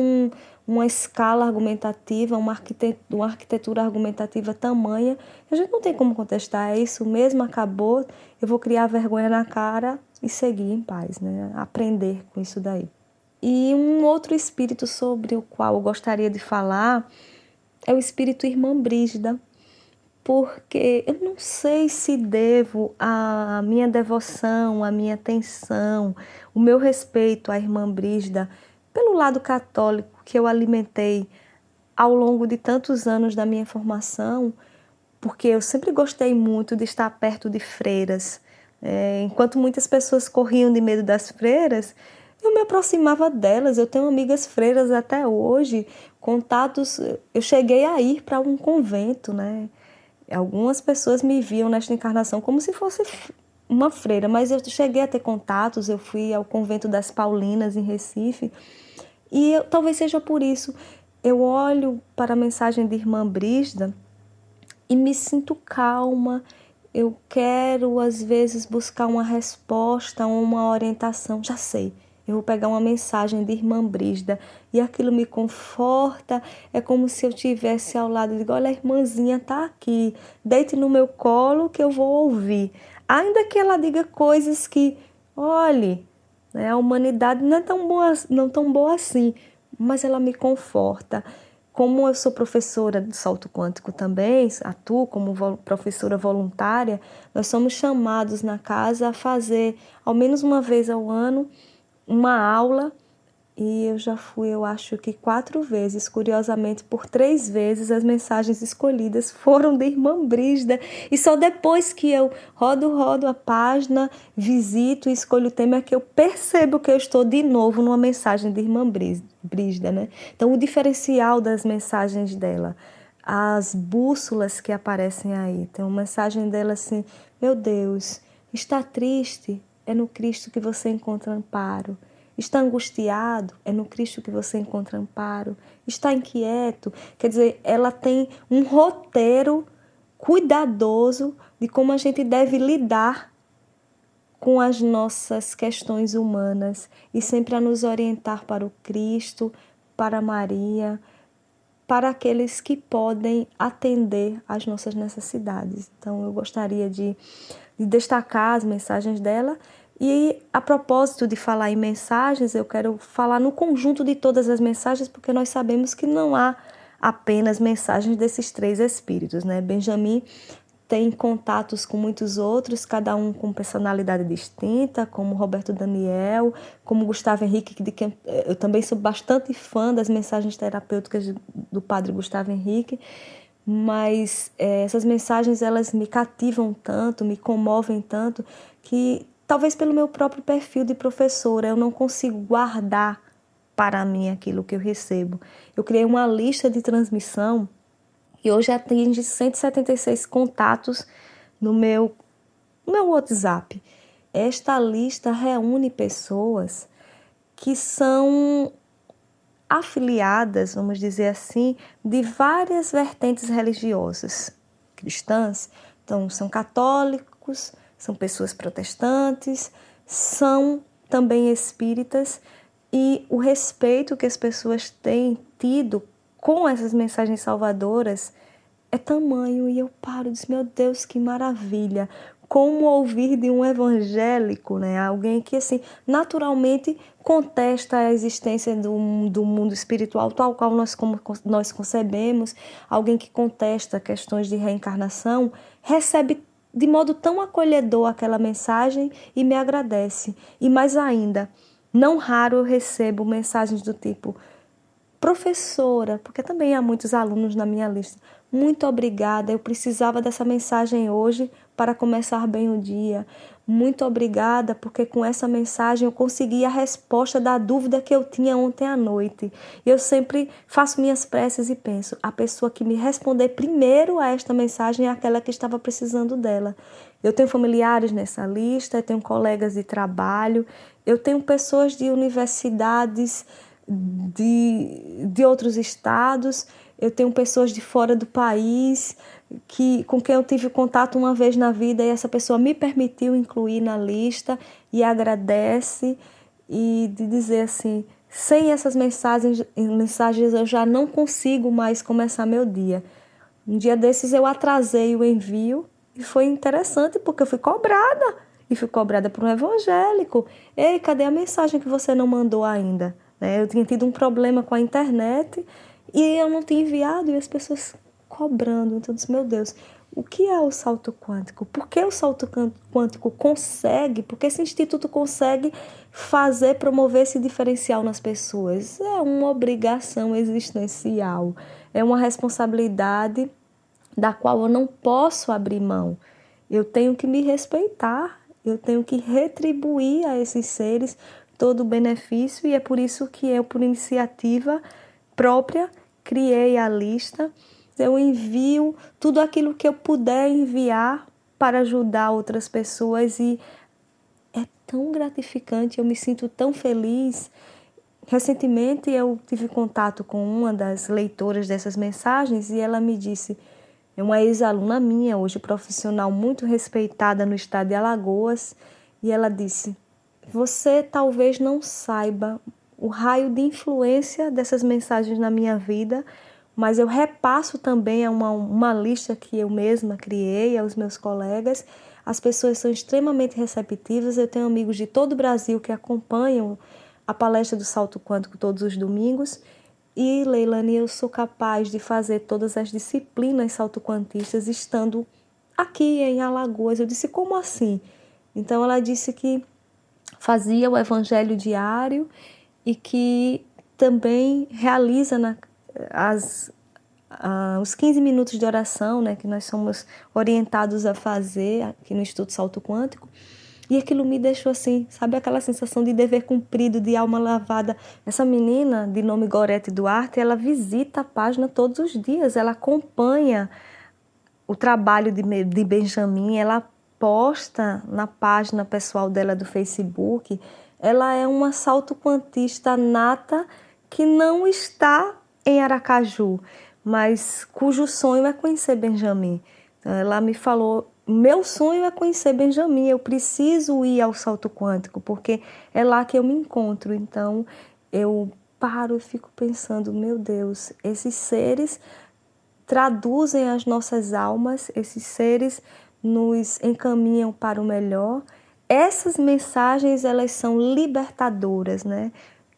uma escala argumentativa, uma arquitetura argumentativa tamanha. A gente não tem como contestar, é isso mesmo, acabou, eu vou criar vergonha na cara e seguir em paz, né? Aprender com isso daí. E um outro espírito sobre o qual eu gostaria de falar é o espírito Irmã Brígida, porque eu não sei se devo a minha devoção, a minha atenção, o meu respeito à Irmã Brígida pelo lado católico que eu alimentei ao longo de tantos anos da minha formação, porque eu sempre gostei muito de estar perto de freiras. Enquanto muitas pessoas corriam de medo das freiras, eu me aproximava delas. Eu tenho amigas freiras até hoje, contatos. Eu cheguei a ir para um convento, né? Algumas pessoas me viam nesta encarnação como se fosse uma freira, mas eu cheguei a ter contatos. Eu fui ao convento das Paulinas, em Recife, e talvez seja por isso. Eu olho para a mensagem de Irmã Brígida e me sinto calma, eu quero, às vezes, buscar uma resposta, uma orientação. Já sei, eu vou pegar uma mensagem de Irmã Brígida e aquilo me conforta. É como se eu estivesse ao lado. Digo, olha, a irmãzinha está aqui, deite no meu colo que eu vou ouvir. Ainda que ela diga coisas que, olhe, né, a humanidade não é tão boa assim, mas ela me conforta. Como eu sou professora de salto quântico também, atuo como professora voluntária, nós somos chamados na casa a fazer, ao menos uma vez ao ano, uma aula, e eu já fui, eu acho que 4 vezes. Curiosamente, por 3 vezes as mensagens escolhidas foram de Irmã Brígida, e só depois que eu rodo a página, visito e escolho o tema é que eu percebo que eu estou de novo numa mensagem de Irmã Brígida, né? Então, o diferencial das mensagens dela, as bússolas que aparecem aí, tem uma mensagem dela assim: meu Deus, está triste? É no Cristo que você encontra amparo. Está angustiado? É no Cristo que você encontra amparo. Está inquieto? Quer dizer, ela tem um roteiro cuidadoso de como a gente deve lidar com as nossas questões humanas e sempre a nos orientar para o Cristo, para Maria, para aqueles que podem atender às nossas necessidades. Então, eu gostaria de destacar as mensagens dela. E a propósito de falar em mensagens, eu quero falar no conjunto de todas as mensagens, porque nós sabemos que não há apenas mensagens desses 3 espíritos, né? Benjamin tem contatos com muitos outros, cada um com personalidade distinta, como Roberto Daniel, como Gustavo Henrique, de quem eu também sou bastante fã das mensagens terapêuticas do padre Gustavo Henrique, mas essas mensagens elas me cativam tanto, me comovem tanto, que talvez pelo meu próprio perfil de professora eu não consigo guardar para mim aquilo que eu recebo. Eu criei uma lista de transmissão e hoje atinge 176 contatos no meu WhatsApp. Esta lista reúne pessoas que são afiliadas, vamos dizer assim, de várias vertentes religiosas cristãs. Então, são católicos, são pessoas protestantes, são também espíritas, e o respeito que as pessoas têm tido com essas mensagens salvadoras é tamanho, e eu paro e digo, meu Deus, que maravilha! Como ouvir de um evangélico, né? Alguém que, assim, naturalmente contesta a existência do mundo espiritual, tal qual nós concebemos, alguém que contesta questões de reencarnação, recebe de modo tão acolhedor aquela mensagem e me agradece. E mais ainda, não raro eu recebo mensagens do tipo: professora, porque também há muitos alunos na minha lista, muito obrigada, eu precisava dessa mensagem hoje para começar bem o dia. Muito obrigada, porque com essa mensagem eu consegui a resposta da dúvida que eu tinha ontem à noite. Eu sempre faço minhas preces e penso, a pessoa que me responder primeiro a esta mensagem é aquela que estava precisando dela. Eu tenho familiares nessa lista, eu tenho colegas de trabalho, eu tenho pessoas de universidades de outros estados, eu tenho pessoas de fora do país com quem eu tive contato uma vez na vida, e essa pessoa me permitiu incluir na lista e agradece, e de dizer assim, sem essas mensagens eu já não consigo mais começar meu dia. Um dia desses eu atrasei o envio e foi interessante porque eu fui cobrada. E fui cobrada por um evangélico. Ei, cadê a mensagem que você não mandou ainda? Eu tinha tido um problema com a internet e eu não tinha enviado, e as pessoas cobrando. Então eu disse, meu Deus, o que é o salto quântico? Por que o salto quântico consegue? Por que esse instituto consegue promover esse diferencial nas pessoas? É uma obrigação existencial, é uma responsabilidade da qual eu não posso abrir mão. Eu tenho que me respeitar, eu tenho que retribuir a esses seres todo o benefício, e é por isso que eu, por iniciativa própria, criei a lista. Eu envio tudo aquilo que eu puder enviar para ajudar outras pessoas, e é tão gratificante, eu me sinto tão feliz. Recentemente eu tive contato com uma das leitoras dessas mensagens e ela me disse, É uma ex-aluna minha, hoje profissional muito respeitada no estado de Alagoas, e ela disse: você talvez não saiba o raio de influência dessas mensagens na minha vida, mas eu repasso também a uma lista que eu mesma criei aos meus colegas. As pessoas são extremamente receptivas. Eu tenho amigos de todo o Brasil que acompanham a palestra do Salto Quântico todos os domingos. E, Leilane, eu sou capaz de fazer todas as disciplinas salto-quantistas estando aqui em Alagoas. Eu disse: como assim? Então, ela disse que fazia o evangelho diário e que também realiza os 15 minutos de oração, né, que nós somos orientados a fazer aqui no Instituto Salto Quântico. E aquilo me deixou assim, sabe, aquela sensação de dever cumprido, de alma lavada. Essa menina, de nome Gorete Duarte, ela visita a página todos os dias, ela acompanha o trabalho de Benjamin, ela posta na página pessoal dela do Facebook. Ela é uma salto-quantista nata que não está em Aracaju, mas cujo sonho é conhecer Benjamin. Ela me falou: meu sonho é conhecer Benjamin, eu preciso ir ao salto quântico, porque é lá que eu me encontro. Então eu paro e fico pensando: meu Deus, esses seres traduzem as nossas almas, esses seres nos encaminham para o melhor. Essas mensagens, elas são libertadoras, né?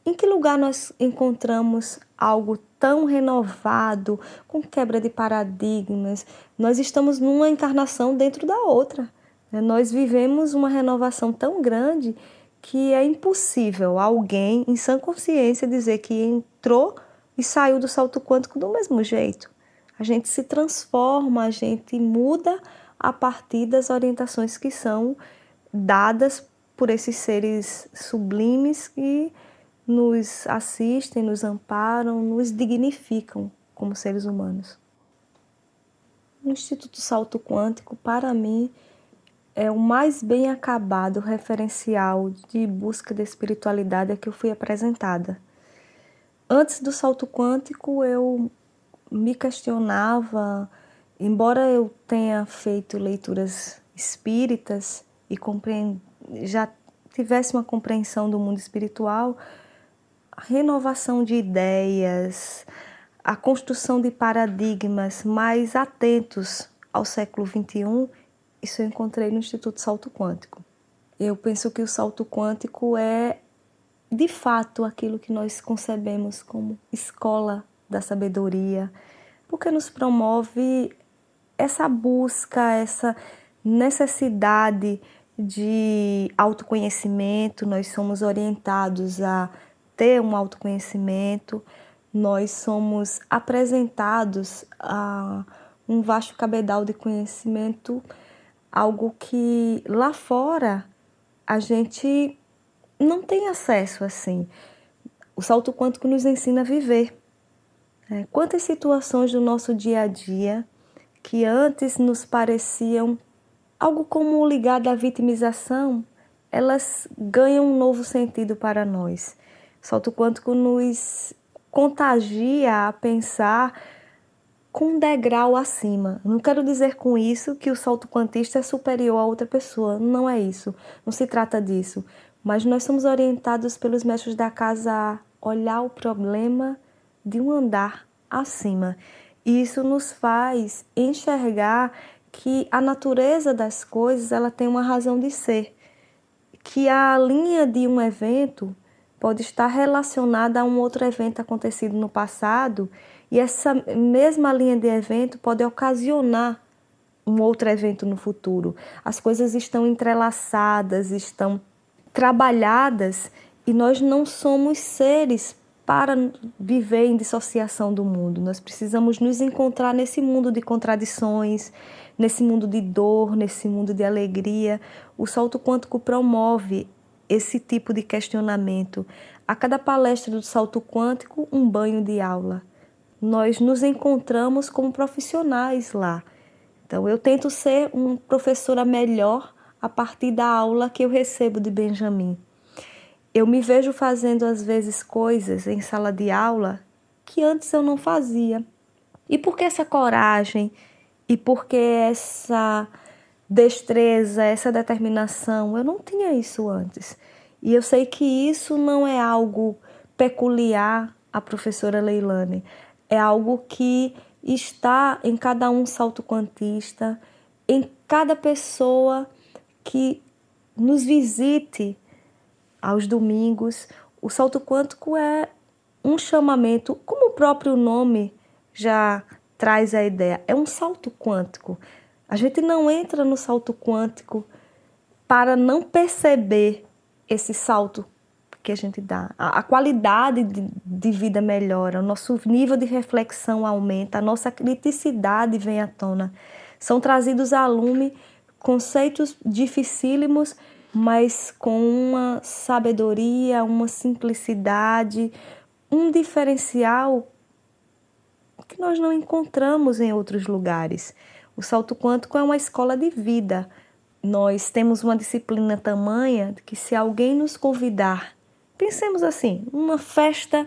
Em que lugar nós encontramos algo tão renovado, com quebra de paradigmas? Nós estamos numa encarnação dentro da outra, né? Nós vivemos uma renovação tão grande que é impossível alguém em sã consciência dizer que entrou e saiu do salto quântico do mesmo jeito. A gente se transforma, a gente muda a partir das orientações que são dadas por esses seres sublimes que nos assistem, nos amparam, nos dignificam como seres humanos. O Instituto Salto Quântico, para mim, é o mais bem acabado referencial de busca da espiritualidade a que eu fui apresentada. Antes do salto quântico, eu me questionava, embora eu tenha feito leituras espíritas e já tivesse uma compreensão do mundo espiritual, a renovação de ideias, a construção de paradigmas mais atentos ao século XXI, isso eu encontrei no Instituto Salto Quântico. Eu penso que o salto quântico é, de fato, aquilo que nós concebemos como escola da sabedoria, porque nos promove essa busca, essa necessidade de autoconhecimento. Nós somos orientados a ter um autoconhecimento, nós somos apresentados a um vasto cabedal de conhecimento, algo que lá fora a gente não tem acesso assim. O salto quântico nos ensina a viver. Quantas situações do nosso dia a dia que antes nos pareciam algo como ligado à vitimização, elas ganham um novo sentido para nós. O salto quântico nos contagia a pensar com um degrau acima. Não quero dizer com isso que o salto quantista é superior a outra pessoa, não é isso, não se trata disso. Mas nós somos orientados pelos mestres da casa a olhar o problema de um andar acima. E isso nos faz enxergar que a natureza das coisas, ela tem uma razão de ser, que a linha de um evento pode estar relacionada a um outro evento acontecido no passado, e essa mesma linha de evento pode ocasionar um outro evento no futuro. As coisas estão entrelaçadas, estão trabalhadas, e nós não somos seres para viver em dissociação do mundo. Nós precisamos nos encontrar nesse mundo de contradições, nesse mundo de dor, nesse mundo de alegria. O salto quântico promove esse tipo de questionamento. A cada palestra do salto quântico, um banho de aula. Nós nos encontramos como profissionais lá. Então, eu tento ser uma professora melhor a partir da aula que eu recebo de Benjamin. Eu me vejo fazendo, às vezes, coisas em sala de aula que antes eu não fazia. E por que essa coragem E porque essa destreza, essa determinação, eu não tinha isso antes. E eu sei que isso não é algo peculiar à professora Leilane, é algo que está em cada um salto quantista, em cada pessoa que nos visite aos domingos. O salto quântico é um chamamento, como o próprio nome já traz a ideia, é um salto quântico. A gente não entra no salto quântico para não perceber esse salto que a gente dá. A qualidade de vida melhora, o nosso nível de reflexão aumenta, a nossa criticidade vem à tona. São trazidos a lume conceitos dificílimos, mas com uma sabedoria, uma simplicidade, um diferencial que nós não encontramos em outros lugares. O salto quântico é uma escola de vida. Nós temos uma disciplina tamanha que se alguém nos convidar, pensemos assim, uma festa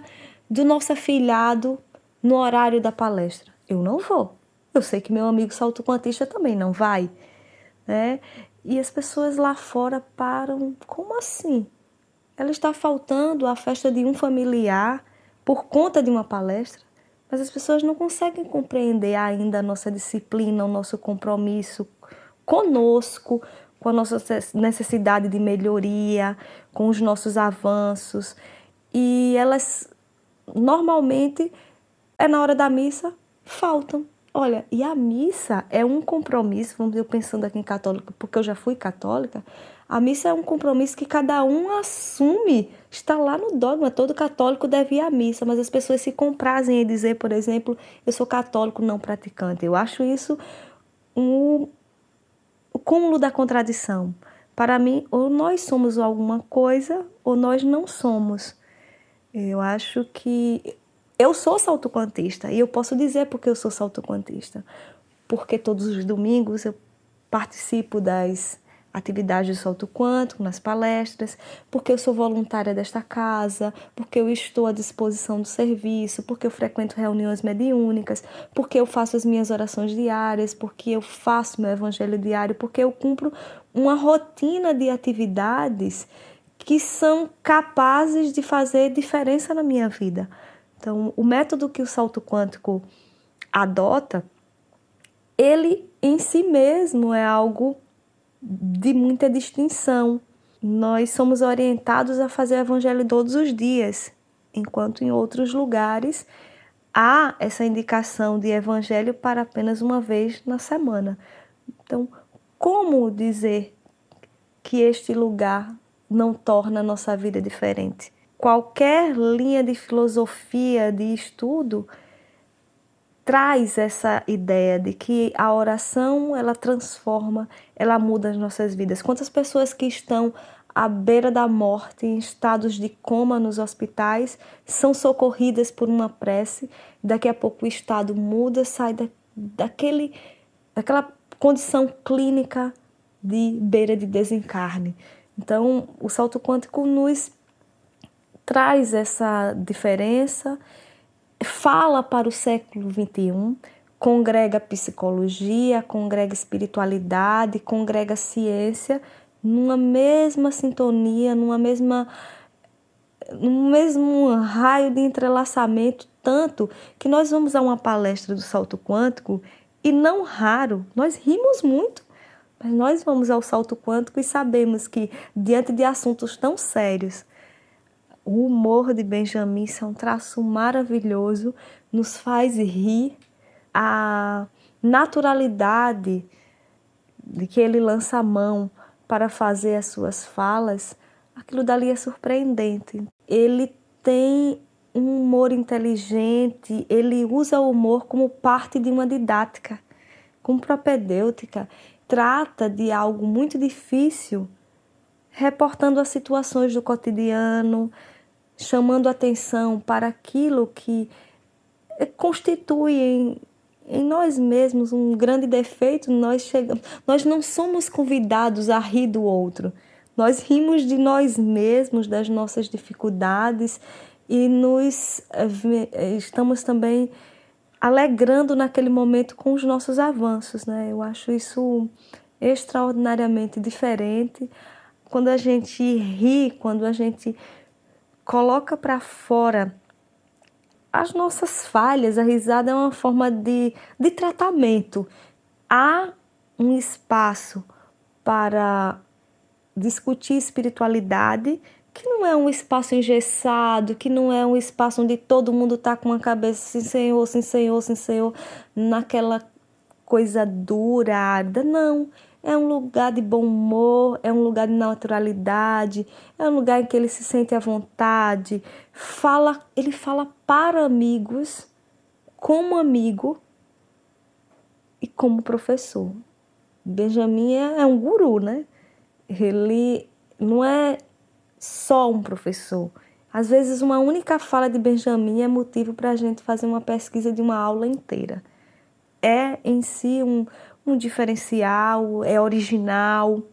do nosso afilhado no horário da palestra, eu não vou. Eu sei que meu amigo salto quantista também não vai, né? E as pessoas lá fora param, como assim? Ela está faltando à festa de um familiar por conta de uma palestra, mas as pessoas não conseguem compreender ainda a nossa disciplina, o nosso compromisso conosco, com a nossa necessidade de melhoria, com os nossos avanços. E elas, normalmente, é na hora da missa, faltam. Olha, e a missa é um compromisso, vamos dizer, pensando aqui em católica, porque eu já fui católica, a missa é um compromisso que cada um assume, está lá no dogma, todo católico deve ir à missa, mas as pessoas se comprazem em dizer, por exemplo, eu sou católico não praticante. Eu acho isso o cúmulo da contradição. Para mim, ou nós somos alguma coisa, ou nós não somos. Eu acho que eu sou salto-quantista e eu posso dizer porque eu sou salto-quantista. Porque todos os domingos eu participo das atividades de salto quântico, nas palestras, porque eu sou voluntária desta casa, porque eu estou à disposição do serviço, porque eu frequento reuniões mediúnicas, porque eu faço as minhas orações diárias, porque eu faço meu evangelho diário, porque eu cumpro uma rotina de atividades que são capazes de fazer diferença na minha vida. Então, o método que o salto quântico adota, ele em si mesmo é algo de muita distinção. Nós somos orientados a fazer o evangelho todos os dias, enquanto em outros lugares há essa indicação de evangelho para apenas uma vez na semana. Então, como dizer que este lugar não torna a nossa vida diferente? Qualquer linha de filosofia, de estudo, traz essa ideia de que a oração, ela transforma, ela muda as nossas vidas. Quantas pessoas que estão à beira da morte, em estados de coma nos hospitais, são socorridas por uma prece, daqui a pouco o estado muda, sai daquela condição clínica de beira de desencarne. Então, o salto quântico nos traz essa diferença, fala para o século XXI, congrega psicologia, congrega espiritualidade, congrega ciência, numa mesma sintonia, num mesmo raio de entrelaçamento, tanto que nós vamos a uma palestra do salto quântico e não raro, nós rimos muito, mas nós vamos ao salto quântico e sabemos que, diante de assuntos tão sérios, o humor de Benjamin é um traço maravilhoso, nos faz rir, a naturalidade de que ele lança a mão para fazer as suas falas, aquilo dali é surpreendente. Ele tem um humor inteligente, ele usa o humor como parte de uma didática, como propedêutica, trata de algo muito difícil, reportando as situações do cotidiano, chamando atenção para aquilo que constitui em nós mesmos um grande defeito. Nós não somos convidados a rir do outro. Nós rimos de nós mesmos, das nossas dificuldades e estamos também alegrando naquele momento com os nossos avanços, né? Eu acho isso extraordinariamente diferente. Quando a gente ri, quando a gente coloca para fora as nossas falhas, a risada é uma forma de tratamento. Há um espaço para discutir espiritualidade, que não é um espaço engessado, que não é um espaço onde todo mundo está com a cabeça sim senhor, sim senhor, sim senhor, naquela coisa dura, árida. Não, é um lugar de bom humor, é um lugar de naturalidade, é um lugar em que ele se sente à vontade. Ele fala para amigos, como amigo e como professor. Benjamin é um guru, né? Ele não é só um professor. Às vezes, uma única fala de Benjamin é motivo para a gente fazer uma pesquisa de uma aula inteira. É em si um diferencial, é original,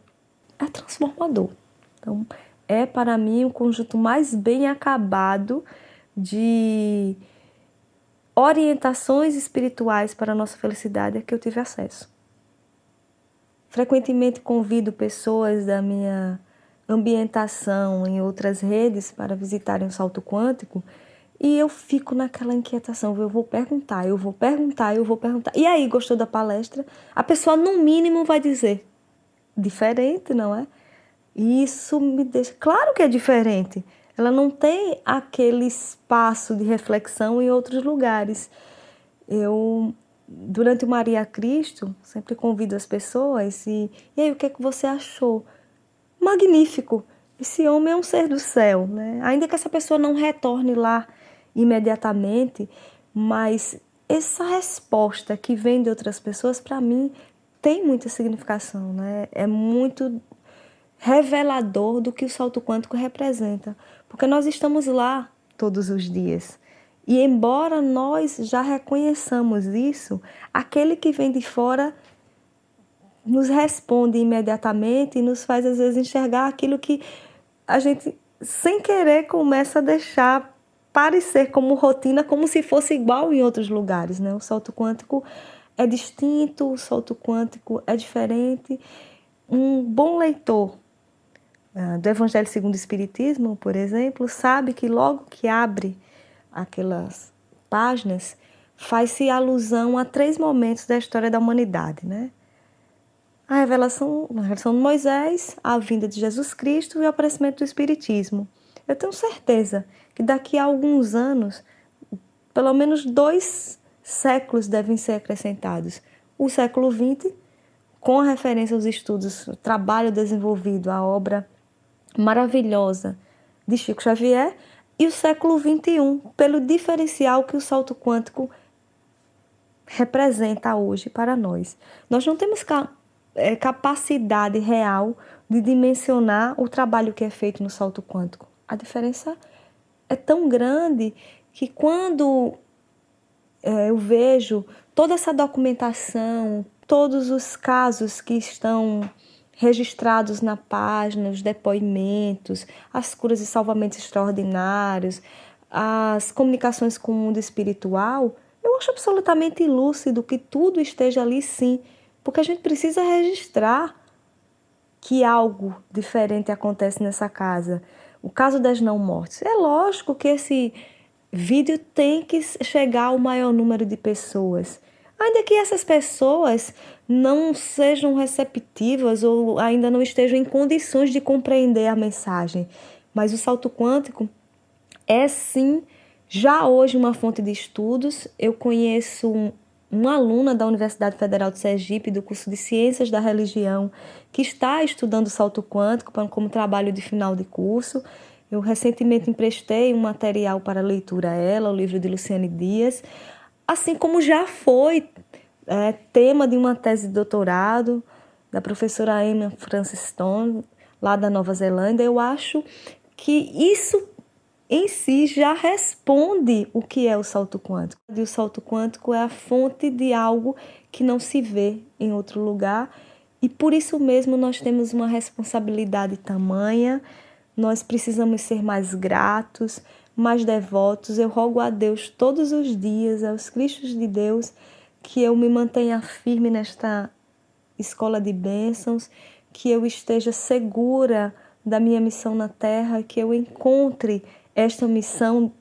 é transformador. Então, é para mim o conjunto mais bem acabado de orientações espirituais para a nossa felicidade a que eu tive acesso. Frequentemente convido pessoas da minha ambientação em outras redes para visitarem o salto quântico e eu fico naquela inquietação, eu vou perguntar. E aí, gostou da palestra? A pessoa, no mínimo, vai dizer, diferente, não é? E isso me deixa... Claro que é diferente. Ela não tem aquele espaço de reflexão em outros lugares. Durante o Maria a Cristo, sempre convido as pessoas e aí, o que é que você achou? Magnífico! Esse homem é um ser do céu, né? Ainda que essa pessoa não retorne lá imediatamente, mas essa resposta que vem de outras pessoas, para mim, tem muita significação, né? É muito revelador do que o salto quântico representa, porque nós estamos lá todos os dias. E embora nós já reconheçamos isso, aquele que vem de fora nos responde imediatamente e nos faz às vezes enxergar aquilo que a gente, sem querer, começa a deixar parecer como rotina, como se fosse igual em outros lugares, né? O salto quântico é distinto, o salto quântico é diferente. Um bom leitor do Evangelho segundo o Espiritismo, por exemplo, sabe que logo que abre aquelas páginas, faz-se alusão a 3 momentos da história da humanidade, né? A revelação de Moisés, a vinda de Jesus Cristo e o aparecimento do Espiritismo. Eu tenho certeza que daqui a alguns anos, pelo menos 2 séculos devem ser acrescentados. O século XX, com a referência aos estudos, o trabalho desenvolvido, a obra maravilhosa de Chico Xavier, e o século XXI, pelo diferencial que o salto quântico representa hoje para nós. Nós não temos capacidade real de dimensionar o trabalho que é feito no salto quântico. A diferença é tão grande que quando eu vejo toda essa documentação, todos os casos que estão registrados na página, os depoimentos, as curas e salvamentos extraordinários, as comunicações com o mundo espiritual, eu acho absolutamente lúcido que tudo esteja ali, sim, porque a gente precisa registrar que algo diferente acontece nessa casa. O caso das não-mortes. É lógico que esse vídeo tem que chegar ao maior número de pessoas. Ainda que essas pessoas não sejam receptivas ou ainda não estejam em condições de compreender a mensagem. Mas o salto quântico é, sim, já hoje uma fonte de estudos. Eu conheço uma aluna da Universidade Federal de Sergipe, do curso de Ciências da Religião, que está estudando o salto quântico como trabalho de final de curso. Eu recentemente emprestei um material para leitura a ela, o livro de Luciane Dias, assim como já foi tema de uma tese de doutorado da professora Emma Francis Stone, lá da Nova Zelândia. Eu acho que isso em si já responde o que é o salto quântico. E o salto quântico é a fonte de algo que não se vê em outro lugar e por isso mesmo nós temos uma responsabilidade tamanha, nós precisamos ser mais gratos, mais devotos. Eu rogo a Deus todos os dias, aos Cristos de Deus, que eu me mantenha firme nesta escola de bênçãos, que eu esteja segura da minha missão na Terra, que eu encontre esta missão,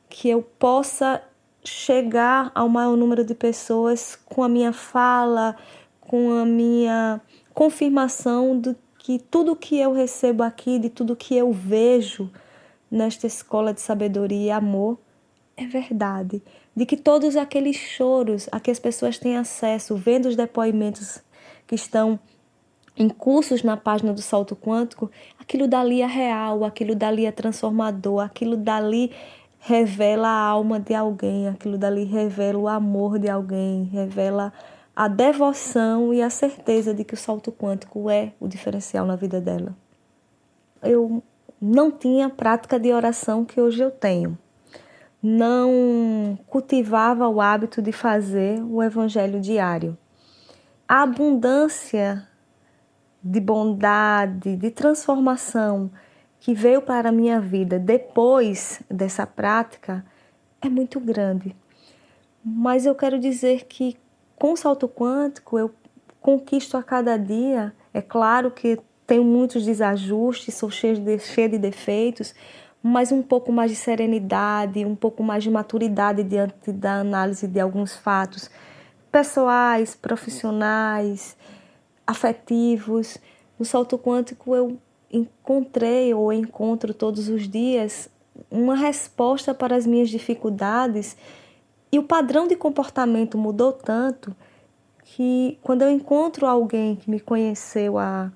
que eu possa chegar ao maior número de pessoas com a minha fala, com a minha confirmação de que tudo que eu recebo aqui, de tudo que eu vejo nesta escola de sabedoria e amor, é verdade. De que todos aqueles choros a que as pessoas têm acesso, vendo os depoimentos que estão em cursos na página do Salto Quântico, aquilo dali é real, aquilo dali é transformador, aquilo dali revela a alma de alguém, aquilo dali revela o amor de alguém, revela a devoção e a certeza de que o salto quântico é o diferencial na vida dela. Eu não tinha prática de oração que hoje eu tenho. Não cultivava o hábito de fazer o evangelho diário. A abundância de bondade, de transformação que veio para a minha vida depois dessa prática é muito grande. Mas eu quero dizer que com o salto quântico eu conquisto a cada dia. É claro que tenho muitos desajustes, sou cheia de defeitos, mas um pouco mais de serenidade, um pouco mais de maturidade diante da análise de alguns fatos pessoais, profissionais, afetivos. No salto quântico eu encontrei ou encontro todos os dias uma resposta para as minhas dificuldades, e o padrão de comportamento mudou tanto que quando eu encontro alguém que me conheceu há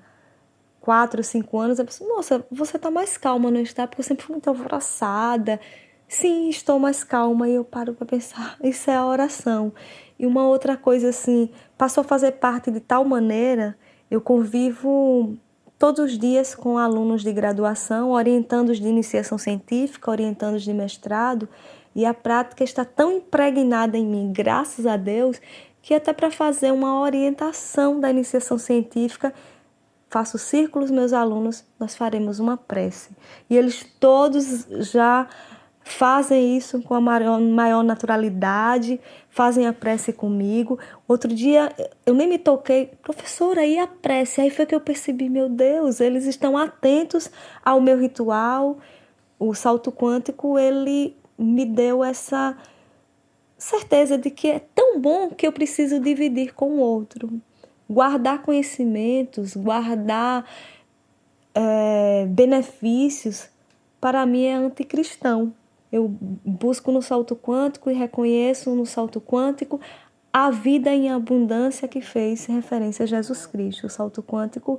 4, 5 anos, eu penso, nossa, você está mais calma, não está? Porque eu sempre fui muito alvoroçada. Sim, estou mais calma. E eu paro para pensar, isso é a oração. E uma outra coisa assim, passou a fazer parte de tal maneira, eu convivo todos os dias com alunos de graduação, orientando-os de iniciação científica, orientando-os de mestrado, e a prática está tão impregnada em mim, graças a Deus, que até para fazer uma orientação da iniciação científica, faço círculos, meus alunos, nós faremos uma prece. E eles todos já fazem isso com a maior naturalidade, fazem a prece comigo. Outro dia, eu nem me toquei, professora, e a prece? Aí foi que eu percebi, meu Deus, eles estão atentos ao meu ritual. O salto quântico, ele me deu essa certeza de que é tão bom que eu preciso dividir com o outro. Guardar conhecimentos, guardar benefícios, para mim é anticristão. Eu busco no salto quântico e reconheço no salto quântico a vida em abundância que fez referência a Jesus Cristo. O salto quântico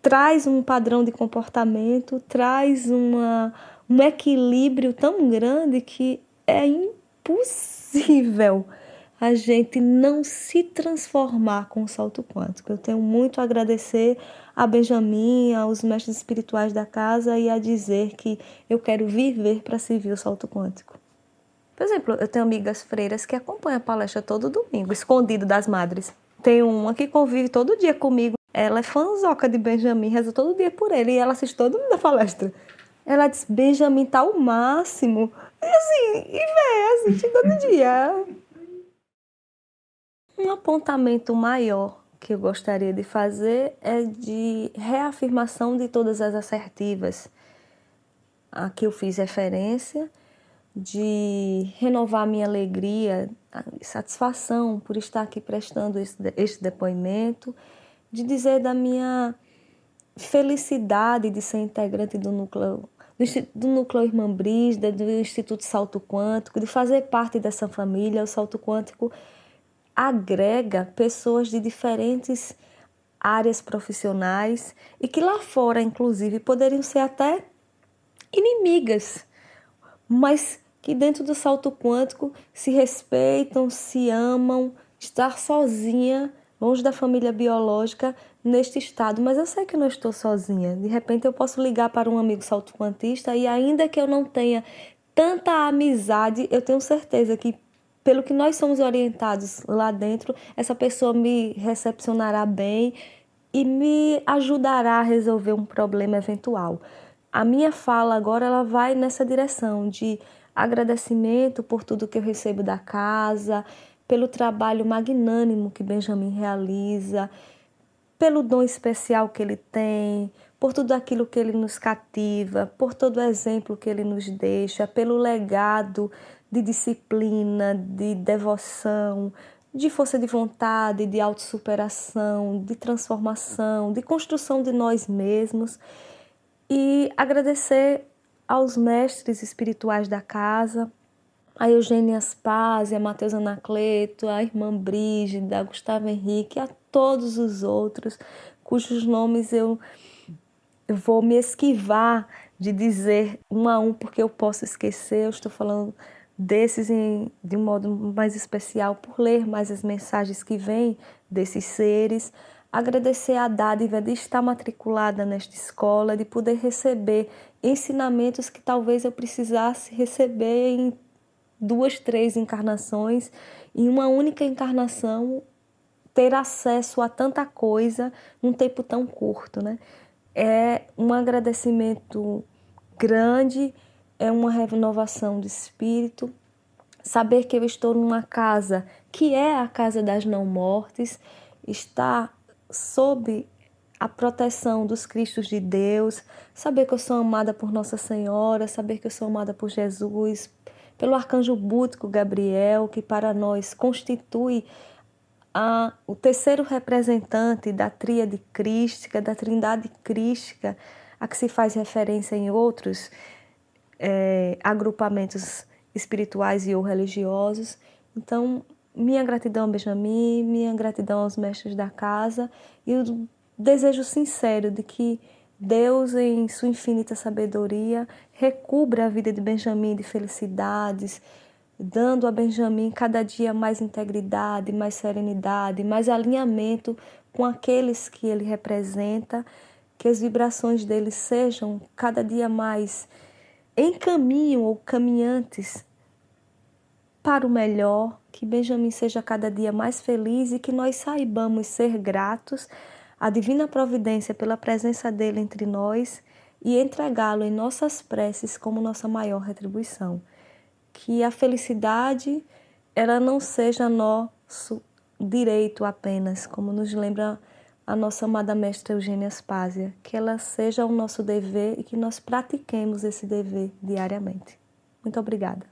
traz um padrão de comportamento, traz um equilíbrio tão grande que é impossível a gente não se transformar com o salto quântico. Eu tenho muito a agradecer a Benjamin, aos mestres espirituais da casa, e a dizer que eu quero viver para servir o salto quântico. Por exemplo, eu tenho amigas freiras que acompanham a palestra todo domingo, escondido das madres. Tem uma que convive todo dia comigo. Ela é fãzoca de Benjamin, reza todo dia por ele, e ela assiste todo mundo da palestra. Ela diz, Benjamin tá o máximo. E assim, assiste todo dia. Um apontamento maior que eu gostaria de fazer é de reafirmação de todas as assertivas a que eu fiz referência, de renovar minha alegria, satisfação por estar aqui prestando este depoimento, de dizer da minha felicidade de ser integrante do núcleo Irmã Brígida, do Instituto Salto Quântico, de fazer parte dessa família. O Salto Quântico agrega pessoas de diferentes áreas profissionais e que lá fora, inclusive, poderiam ser até inimigas, mas que dentro do salto quântico se respeitam, se amam. Estar sozinha, longe da família biológica, neste estado, mas eu sei que eu não estou sozinha. De repente eu posso ligar para um amigo salto quantista e ainda que eu não tenha tanta amizade, eu tenho certeza que pelo que nós somos orientados lá dentro, essa pessoa me recepcionará bem e me ajudará a resolver um problema eventual. a minha fala agora ela vai nessa direção de agradecimento por tudo que eu recebo da casa, pelo trabalho magnânimo que Benjamin realiza, pelo dom especial que ele tem, por tudo aquilo que ele nos cativa, por todo o exemplo que ele nos deixa, pelo legado de disciplina, de devoção, de força de vontade, de autossuperação, de transformação, de construção de nós mesmos. E agradecer aos mestres espirituais da casa, a Eugênia Aspásia, a Matheus Anacleto, a irmã Brígida, a Gustavo Henrique, a todos os outros, cujos nomes eu vou me esquivar de dizer um a um, porque eu posso esquecer. Eu estou falando desses de um modo mais especial, por ler mais as mensagens que vêm desses seres. Agradecer a dádiva de estar matriculada nesta escola, de poder receber ensinamentos que talvez eu precisasse receber em 2, 3 encarnações, em uma única encarnação, ter acesso a tanta coisa num tempo tão curto, né? É um agradecimento grande, é uma renovação de espírito. Saber que eu estou numa casa que é a casa das não-mortes, está sob a proteção dos Cristos de Deus, saber que eu sou amada por Nossa Senhora, saber que eu sou amada por Jesus, pelo arcanjo búdico Gabriel, que para nós constitui o terceiro representante da tríade crística, da trindade crística, a que se faz referência em outros agrupamentos espirituais e ou religiosos. Então, minha gratidão a Benjamin, minha gratidão aos mestres da casa e o desejo sincero de que Deus, em sua infinita sabedoria, recubra a vida de Benjamin de felicidades, dando a Benjamin cada dia mais integridade, mais serenidade, mais alinhamento com aqueles que ele representa, que as vibrações dele sejam cada dia mais em caminho ou caminhantes para o melhor, que Benjamin seja cada dia mais feliz e que nós saibamos ser gratos à divina providência pela presença dele entre nós e entregá-lo em nossas preces como nossa maior retribuição. Que a felicidade ela não seja nosso direito apenas, como nos lembra a nossa amada mestra Eugênia Aspásia, que ela seja o nosso dever e que nós pratiquemos esse dever diariamente. Muito obrigada.